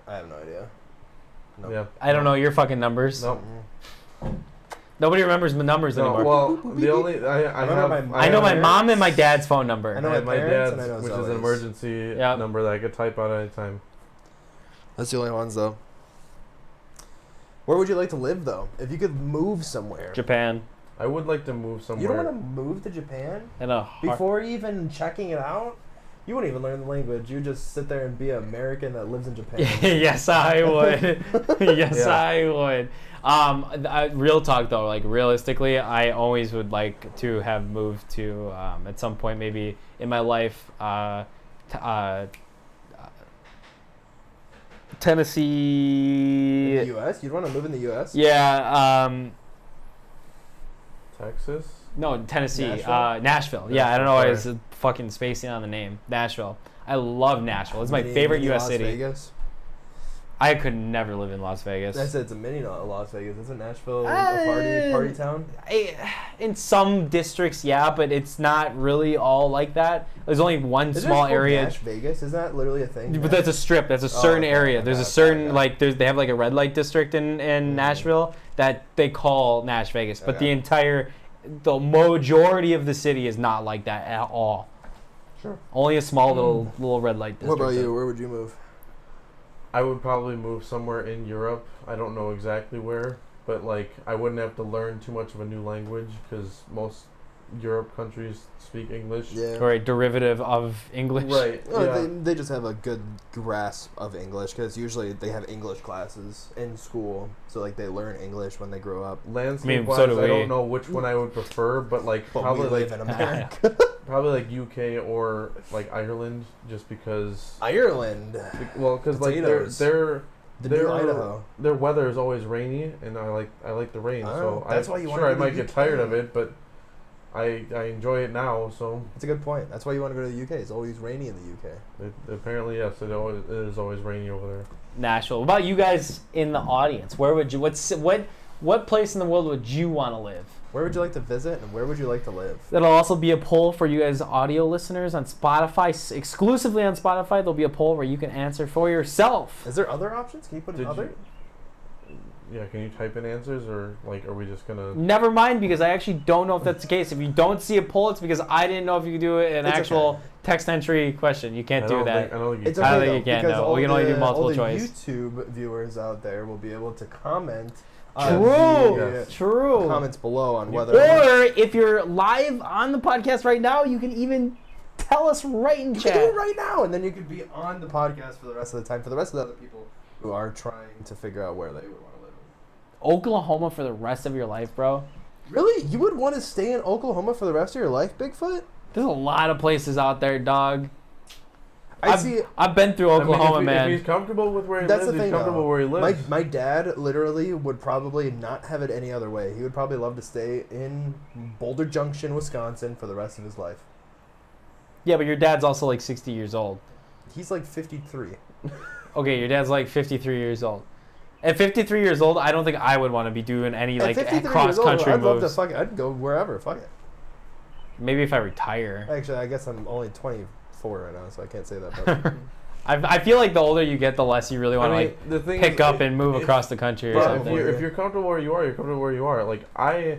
I have no idea. Nope. Yeah. I don't know your fucking numbers. No. Nobody remembers my numbers No, anymore. well, the only I remember have. my- I know my parents. mom and my dad's phone number. I know I have my my parents dad's, and I know which is Zoe's. an emergency Yep. number that I could type out anytime. That's the only ones though. Where would you like to live though? If you could move somewhere. Japan. I would like to move somewhere. You don't want to move to Japan And a before even checking it out. You wouldn't even learn the language. You just sit there and be an American that lives in Japan. Yes, I would. Yes, Yeah. I would. Real talk though, like realistically, I always would like to have moved to at some point, maybe in my life, Tennessee. In the U.S. You'd want to live in the U.S. Yeah. Texas. No, Tennessee. Nashville? Nashville. Yeah, I don't know why Sorry. it's fucking spacing on the name. Nashville. I love Nashville. It's my Mini- favorite mini U.S. Las city. Vegas. I could never live in Las Vegas. I said it's a mini Las Vegas. Isn't Nashville a party town? In some districts, yeah, but it's not really all like that. There's only one Is small there called area. Nash Vegas? Is that literally a thing? But that's a strip. That's a certain okay, area. okay, There's a okay, certain okay. they have like a red light district in Nashville that they call Nash Vegas, but Okay. the majority of the city is not like that at all. Sure. Only a small little red light district. What about you? Where would you move? I would probably move somewhere in Europe. I don't know exactly where, but like I wouldn't have to learn too much of a new language because most Europe countries speak English. Yeah. Or a derivative of English. Right. Oh, Yeah. they just have a good grasp of English because usually they have English classes in school, so like they learn English when they grow up. Landscape so wise, do I we. don't know which one I would prefer, but like But probably we live like in America. probably like UK or like Ireland, just because. Ireland, Because like Potatoes. their the new Idaho. their weather is always rainy, and I like the rain. Oh, So that's why you sure wanna I go to might the get tired UK. of it, but I enjoy it now, so It's a good point. That's why you want to go to the UK. It's always rainy in the UK. apparently yes, it is always rainy over there. Nashville. What about you guys in the audience? Where would you? What place in the world would you want to live? Where would you like to visit, and where would you like to live? That'll also be a poll for you guys audio listeners on Spotify. Exclusively on Spotify, there'll be a poll where you can answer for yourself. Is there other options? Can you put in other? Yeah, can you type in answers, or like, are we just gonna? Never mind, because I actually don't know if that's the case. If you don't see a poll, it's because I didn't know if you could do an It's actual okay. text entry question. You can't do that. I don't think It's you I okay don't though, think you can, because no. all We can only do multiple all the choice. YouTube viewers out there will be able to comment. True, The true. comments below on whether. Or if you're live on the podcast right now, you can even tell us right in You chat. can do it right now, and then you could be on the podcast for the rest of the time. For the rest of the other people who are trying to figure out where they would want to live. Oklahoma for the rest of your life, bro. Really? You would want to stay in Oklahoma for the rest of your life, Bigfoot? There's a lot of places out there, dog. I see. I've been through Oklahoma, man. If he's comfortable with where he That's lives, the thing, he's comfortable though. where he lives. My dad literally would probably not have it any other way. He would probably love to stay in Boulder Junction, Wisconsin for the rest of his life. Yeah, but your dad's also like 60 years old. He's like 53. Okay, your dad's like 53 years old. At 53 years old, I don't think I would want to be doing any At like 53 years cross old, country I'd love to moves. fuck it. I'd go wherever. Fuck it. Maybe if I retire. Actually, I guess I'm only 24 right now, so I can't say that. But I feel like the older you get, the less you really want to like the thing pick is, up and move across the country or But something. if you're comfortable where you are, you're comfortable where you are. Like, I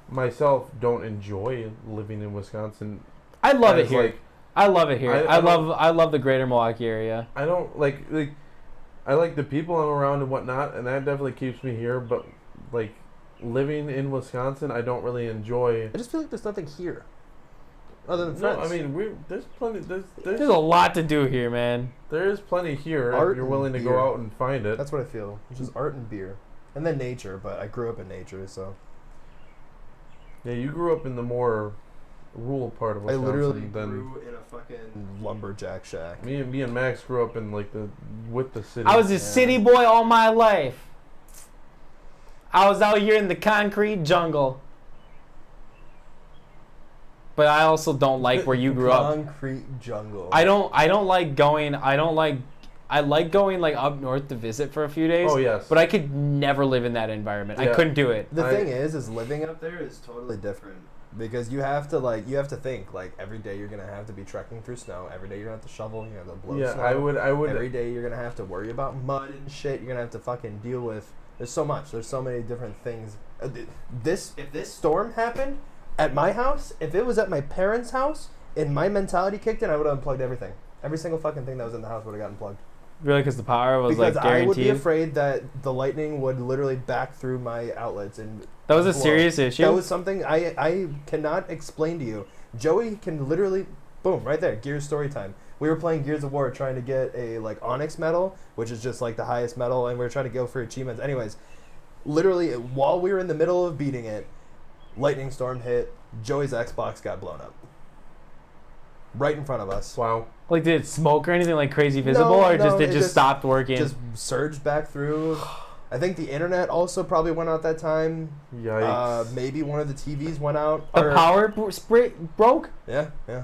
myself don't enjoy living in Wisconsin. I love it as, here. like, I love it here. I I love the greater Milwaukee area. I don't like I like the people I'm around and whatnot, and that definitely keeps me here. But like living in Wisconsin, I don't really enjoy. I just feel like there's nothing here other than No, friends. I mean there's plenty. There's a lot to do here, man. There is plenty here Art if you're and willing to beer. go out and find it. That's what I feel. It's just art and beer, and then nature. But I grew up in nature, so Yeah, you grew up in the more rural part of I Wisconsin literally than grew in a fucking lumberjack shack. me and Max grew up in like with the city. I was a Yeah. city boy all my life. I was out here in the concrete jungle. But I also don't like where you grew up. Concrete jungle. I don't like going. I like going like up north to visit for a few days. Oh yes. But I could never live in that environment. I Yeah. couldn't do it. The I- thing is living up there is totally different because you have to think like every day you're gonna have to be trekking through snow. Every day you're gonna have to shovel. You're gonna have to blow yeah, snow. I would. Every day you're gonna have to worry about mud and shit. You're gonna have to fucking deal with. There's so much. There's so many different things. If this storm happened at my house, if it was at my parents' house, and my mentality kicked in, I would have unplugged everything. Every single fucking thing that was in the house would have gotten plugged. Really, because the power was Because like I would be guaranteed. afraid that the lightning would literally back through my outlets and. That was a blow. serious issue. That was something I cannot explain to you. Joey can literally, boom, right there. Gears story time. We were playing Gears of War trying to get a like Onyx medal, which is just like the highest medal, and we were trying to go for achievements. Anyways, literally while we were in the middle of beating it, lightning storm hit. Joey's Xbox got blown up. Right in front of us. Wow. Like, did it smoke or anything like crazy visible, No, or just no, it it just just- stopped working? Just surged back through. I think the internet also probably went out that time. Yikes. Maybe one of the TVs went out. the power broke. Yeah, yeah.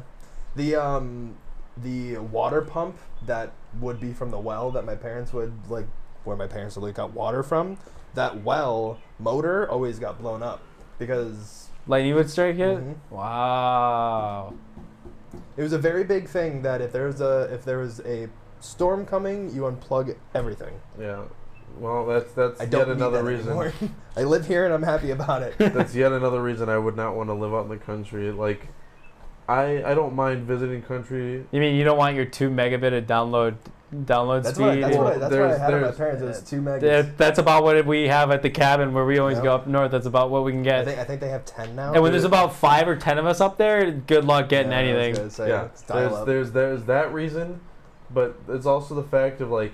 The water pump that would be from the well that my parents would like, where my parents would like got water from. That well motor always got blown up because Lightning would strike it. Mhm. Wow. it was a very big thing that if there was a storm coming, you unplug everything. Yeah. Well, that's I yet don't need another that reason. anymore. I live here and I'm happy about it. That's yet another reason I would not want to live out in the country. Like, I don't mind visiting country. You mean you don't want your 2 megabit of download That's speed? what I had Well, at my there's- parents. It was 2 megas. That's about what we have at the cabin where we always Yep. go up north. That's about what we can get. I think they have 10 now. And when there's about 5 or 10 of us up there, good luck getting Yeah, I was anything. gonna say, Yeah, it's dial up. there's that reason, but it's also the fact of like,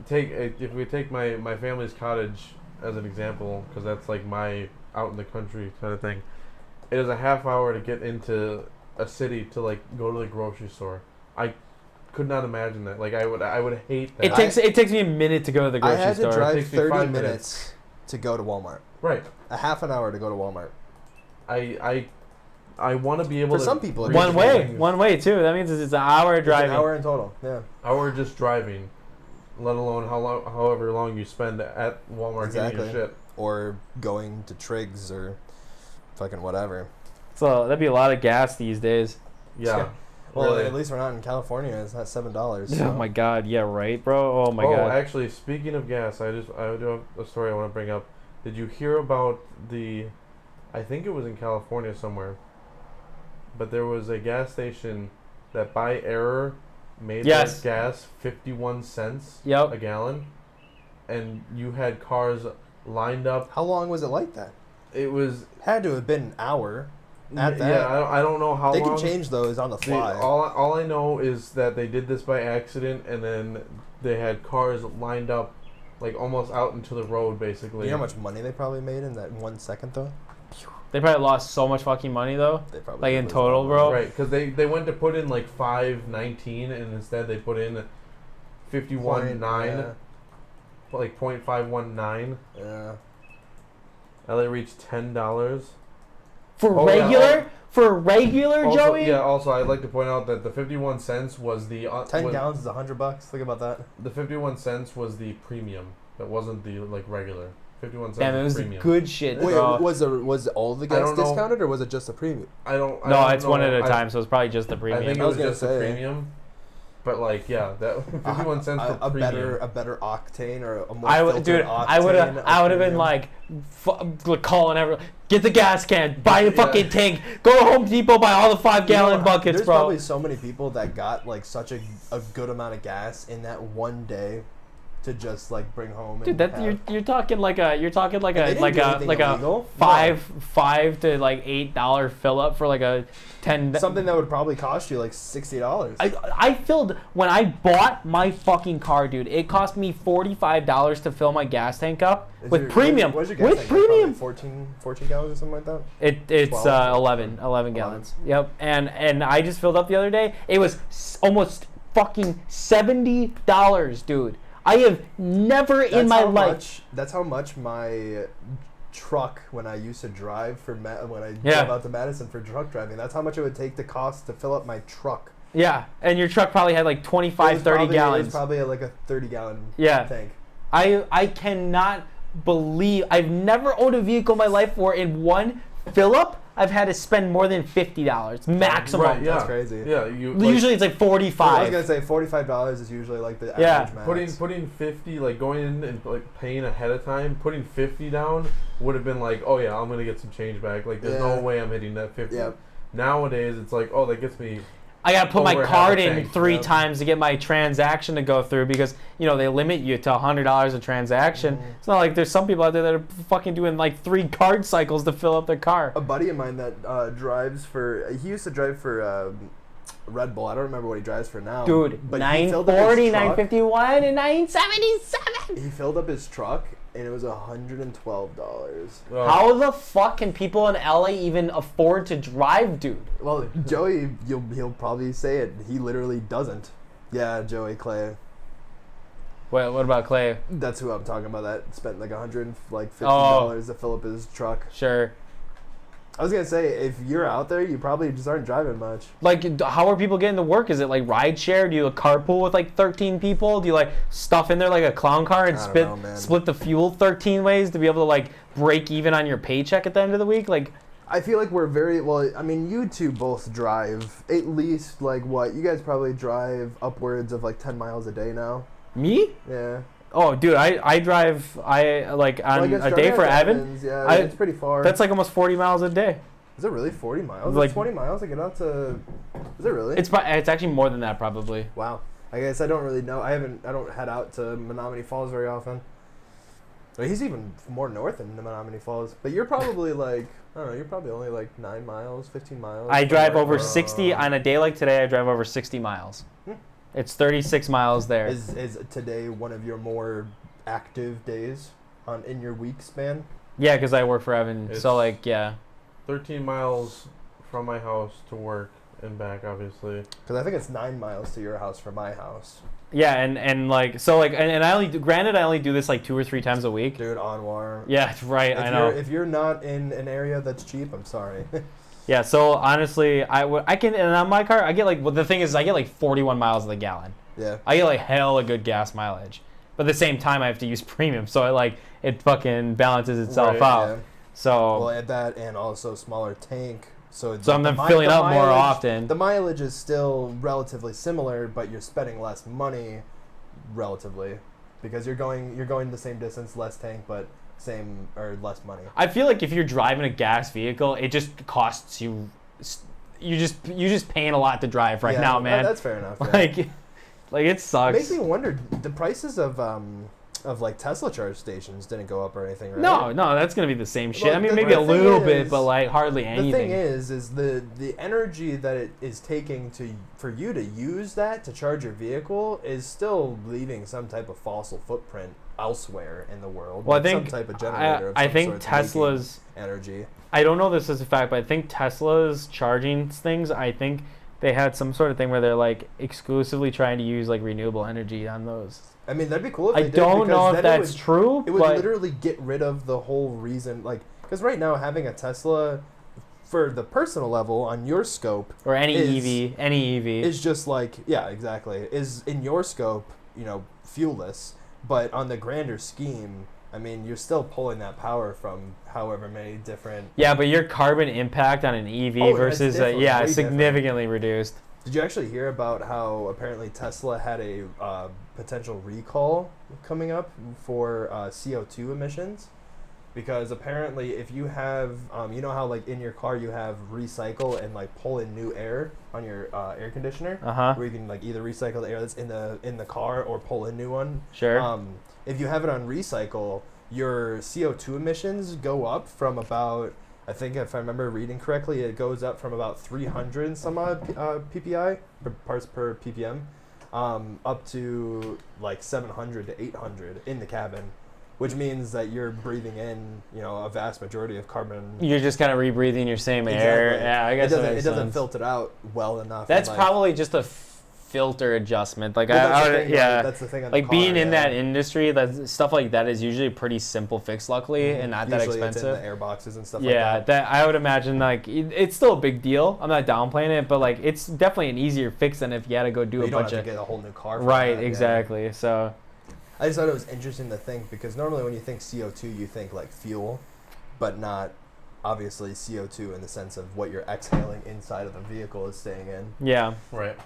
if we take my family's cottage as an example, because that's like my out in the country kind of thing. It is a half hour to get into a city to like go to the grocery store. I could not imagine that. Like I would hate that. It takes me a minute to go to the I grocery had to store. drive takes me 30 5 minutes to go to Walmart. Right. A half an hour to go to Walmart. I I want to be able For to. some people, it reach means One way too. That means it's an hour driving. It's an hour in total. Yeah. Hour just driving, let alone however long you spend at Walmart getting your shit. Or going to Triggs or fucking whatever. So that'd be a lot of gas these days. Yeah. Well, really. at least we're not in California. It's not $7. Oh So. my god, yeah, right, bro. Oh my god. Actually, speaking of gas, I do have a story I want to bring up. Did you hear about I think it was in California somewhere, but there was a gas station that by error made their gas 51 cents a gallon, and you had cars lined up. How long was it like that? It had to have been an hour. At that. Yeah, I don't know how long. They can change those on the fly. All I know is that they did this by accident, and then they had cars lined up, like almost out into the road, basically. You know how much money they probably made in that 1 second, though? They probably lost so much fucking money though. They probably like in total, bro. Right, because they went to put in like 5.19, and instead they put in 51.9, like 0.519. Yeah. Now they reached $10. For regular, also, Joey? Yeah, also, I'd like to point out that the 51 cents was the... 10 gallons is $100. Think about that. The 51 cents was the premium. That wasn't the, like, regular. 51 cents Damn, it was premium. good shit, Wait, bro. was all the gas discounted, or was it just the premium? I don't No, it's know. one at a time, so it's probably just the premium. I think it was just the premium. But like, yeah, that 51 cents for a premium. better octane or a more filtered octane. I would have been like, calling everyone, get the gas can, buy a fucking tank, go to Home Depot, buy all the 5-gallon buckets, there's bro. There's probably so many people that got like such a good amount of gas in that one day to just like bring home. Dude, and you're talking like a illegal. five to like $8 fill up for like a 10. Something that would probably cost you like $60. I filled when I bought my fucking car, dude. It cost me $45 to fill my gas tank up with premium. What's your gas tank? Premium. 14 gallons or something like that. It's 11 gallons. Yep. And I just filled up the other day. It was almost fucking $70, dude. I have never in my life. That's how much my truck, when I used to drive for when I drove out to Madison for truck driving, that's how much it would take to fill up my truck. Yeah, and your truck probably had like 25, 30 gallons. It was probably like a 30-gallon tank. I cannot believe I've never owned a vehicle in my life where in one fill up I've had to spend more than $50 maximum. Right, yeah. That's crazy. Yeah, usually it's like 45. I was gonna say $45 is usually like the average max. Putting 50, like going in and like paying ahead of time, putting 50 down would have been like, oh yeah, I'm gonna get some change back. Like there's no way I'm hitting that 50. Yep. Nowadays it's like, oh, that gets me. I gotta put my card in 3 times to get my transaction to go through because they limit you to $100 a transaction. Mm-hmm. It's not like there's some people out there that are fucking doing like 3 card cycles to fill up their car. A buddy of mine that he used to drive for Red Bull. I don't remember what he drives for now. Dude, but 940, 951, and 977. He filled up his truck. And it was $112. How the fuck can people in LA even afford to drive, dude? Well, Joey, he'll probably say it. He literally doesn't. Yeah, Joey Clay. Wait, what about Clay? That's who I'm talking about. That spent like $150 to fill up his truck. Sure. I was gonna say, if you're out there, you probably just aren't driving much. Like, how are people getting to work? Is it like ride share? Do you carpool with like 13 people? Do you like stuff in there like a clown car and split the fuel 13 ways to be able to like break even on your paycheck at the end of the week? Like, I feel like we're very well. I mean, you two both drive at least like what? You guys probably drive upwards of like 10 miles a day now. Me? Yeah. Oh, dude, I drive on a day for Evan. Yeah, it's pretty far. That's like almost 40 miles a day. Is it really 40 miles? Like 20 miles to get out to. Is it really? It's actually more than that probably. Wow. I guess I don't really know. I don't head out to Menominee Falls very often. He's even more north than Menominee Falls. But you're probably like, I don't know, you're probably only like 9 miles, 15 miles. I drive over 60 on a day like today. I drive over 60 miles. It's 36 miles there. Is today one of your more active days in your week span? Yeah, because I work for Evan. So like, yeah. 13 miles from my house to work and back, obviously. Because I think it's 9 miles to your house from my house. Yeah, and like, so like, and I only do this like 2 or 3 times a week. Dude, Anwar. Yeah, right. I know. If you're not in an area that's cheap, I'm sorry. Yeah, so honestly, I can, and on my car, I get like, well, the thing is, I get like 41 miles of the gallon. Yeah. I get like hella good gas mileage. But at the same time, I have to use premium, so it fucking balances itself out. Yeah. So, Well, at that and also smaller tank. So I'm then filling up more often. The mileage is still relatively similar, but you're spending less money relatively because you're going the same distance, less tank, but same or less money. I feel like if you're driving a gas vehicle, it just costs you. You're just paying a lot to drive right now, man. That's fair enough. Yeah. Like it sucks. Makes me wonder the prices of like Tesla charge stations didn't go up or anything, right? No, that's gonna be the same shit. Well, I mean, the maybe a little thing bit, is- but like hardly anything. The thing is the energy that it is taking for you to use that to charge your vehicle is still leaving some type of fossil footprint elsewhere in the world. Well, I like think some type of generator. I of some think sort's making Tesla's. energy. I don't know this as a fact, but I think Tesla's charging things. I think they had some sort of thing where they're like exclusively trying to use like renewable energy on those. I mean, that'd be cool if I they did, don't know because if then that's true, It would but literally get rid of the whole reason, like, because right now having a Tesla, for the personal level on your scope, or any is- EV. is just like, yeah, exactly, is in your scope, fuelless, but on the grander scheme, I mean, you're still pulling that power from however many different. Yeah, but your carbon impact on an EV Oh, versus it's different, way significantly reduced. Did you actually hear about how apparently Tesla had a potential recall coming up for CO2 emissions? Because apparently, if you have, how like in your car you have recycle and like pull in new air on your air conditioner, where you can like either recycle the air that's in the car or pull in new one. Sure. If you have it on recycle, your CO2 emissions go up from about, I think if I remember reading correctly, it goes up from about 300 and some odd PPI, parts per ppm, up to like 700 to 800 in the cabin, which means that you're breathing in, a vast majority of carbon. You're just kind of rebreathing your same air. Exactly. Yeah, I guess it doesn't filter out well enough. That's and, probably just a filter adjustment. Like well, that's the thing, yeah, that's the thing on like the being car, in that industry, that stuff like that is usually a pretty simple fix, luckily, and not that Usually expensive. It's in the air boxes and stuff Yeah, like that. I would imagine like it's still a big deal. I'm not downplaying it, but like it's definitely an easier fix than if you had to go do You a don't bunch have of to get a whole new car. For right, that, yeah. exactly. So I just thought it was interesting to think, because normally when you think CO2, you think like fuel, but not obviously CO2 in the sense of what you're exhaling inside of the vehicle is staying in. yeah, Right.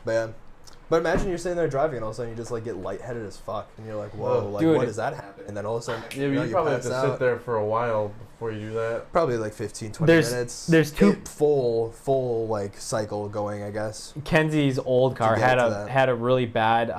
But imagine you're sitting there driving and all of a sudden you just like get lightheaded as fuck and you're like, whoa, like Dude. what does that happen? And then all of a sudden, Yeah, but you probably have pass to out. sit there for a while before you do that. Probably like 15, 20 minutes. there's two- full like cycle going, I guess. Kenzie's old car get to that. had a really bad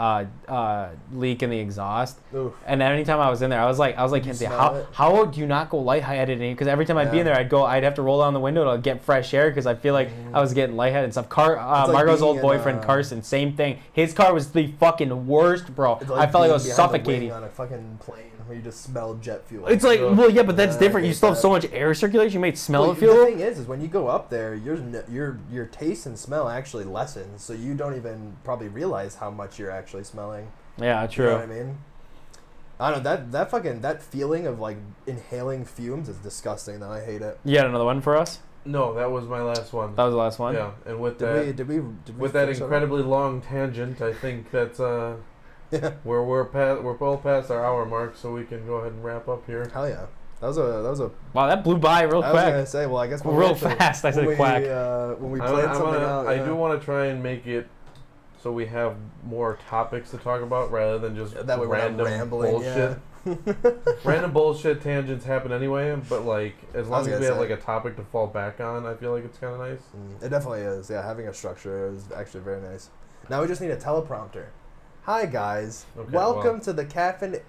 leak in the exhaust. Oof. And anytime I was in there, I was like, Kenzie, smell it? how do you not go lightheaded? Because every time I'd be in there, I'd have to roll down the window to get fresh air because I feel like I was getting lightheaded and stuff. like Margot's being old in, boyfriend Carson, same thing. His car was the fucking worst, bro. It's I felt like I being was behind the suffocating. wing on a fucking plane where you just smell jet fuel. It's like, Ugh. well, yeah, but that's Yeah, I different. You hate still have that. so much air circulation. You may smell Well, the fuel. The thing is when you go up there, your taste and smell actually lessens, so you don't even probably realize how much you're actually smelling. Yeah, true. You know what I mean? I don't know, that feeling of like inhaling fumes is disgusting though. I hate it. You had another one for us? No, that was my last one. That was the last one? Yeah, and with Did we with that finish up? incredibly long tangent, I think that's Yeah. we're well past our hour mark, so we can go ahead and wrap up here. Hell yeah. That was a Wow, that blew by real I was quick. gonna say, well, I guess when Real we actually- fast. I said when we, quack. When we plan something out, I do want to try and make it so we have more topics to talk about rather than just that way we're not random rambling. bullshit. Yeah. Random bullshit tangents happen anyway, but like as long as gonna we have say. like a topic to fall back on, I feel like it's kind of nice. It definitely is. Yeah, having a structure is actually very nice. Now we just need a teleprompter. Hi guys, Okay, welcome well. to the Caffeinated.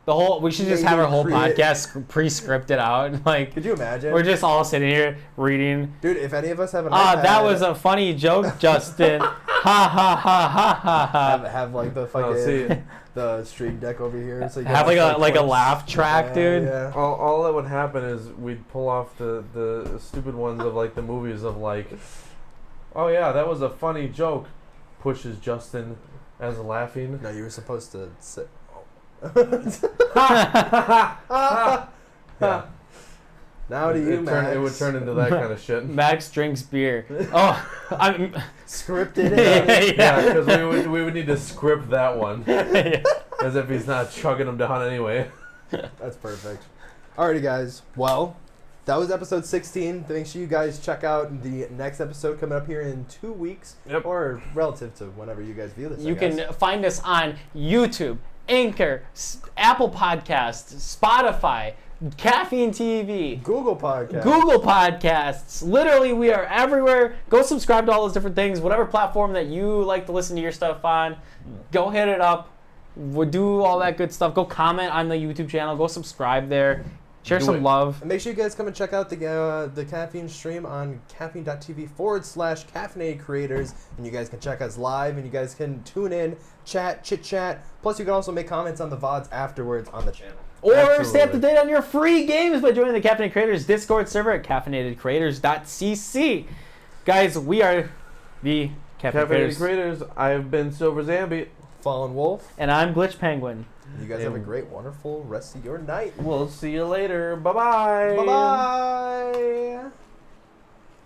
We should just have our whole Create- podcast pre-scripted out. Like, Could you imagine? we're just all sitting here reading. Dude, if any of us have an iPad, That was a funny joke, Justin. Ha ha ha ha ha ha. have like the fucking see. the stream deck over here. So you Have can like a clips. laugh track, Yeah, dude. Yeah. All that would happen is we'd pull off the stupid ones of like the movies of like, oh yeah, that was a funny joke, pushes Justin as laughing. No, you were supposed to sit. Yeah. Now to you, Max. It would turn into that kind of shit. Max drinks beer. Oh, I'm Scripted it. yeah. Because we would need to script that one. Yeah. As if he's not chugging them down anyway. That's perfect. Alrighty, guys. Well, that was episode 16. Make sure you guys check out the next episode coming up here in 2 weeks. Yep. Or relative to whenever you guys view this. You can find us on YouTube, Anchor, Apple Podcasts, Spotify, Caffeine TV, Google Podcast. Google Podcasts. Literally, we are everywhere. Go subscribe to all those different things. Whatever platform that you like to listen to your stuff on, go hit it up. We'll do all that good stuff. Go comment on the YouTube channel. Go subscribe there. Share Do some it. love. And make sure you guys come and check out the caffeine stream on caffeine.tv/caffeinated creators. And you guys can check us live and you guys can tune in, chat, chit chat. Plus, you can also make comments on the VODs afterwards on the channel. Or Absolutely. stay up to date on your free games by joining the Caffeinated Creators Discord server at caffeinatedcreators.cc. Guys, we are the Caffeinated Caffeinated Creators. Creators, I've been SilverZambie. FallenWolf. And I'm Glitch Penguin. You guys have a great, wonderful rest of your night. We'll see you later. Bye-bye. Bye-bye.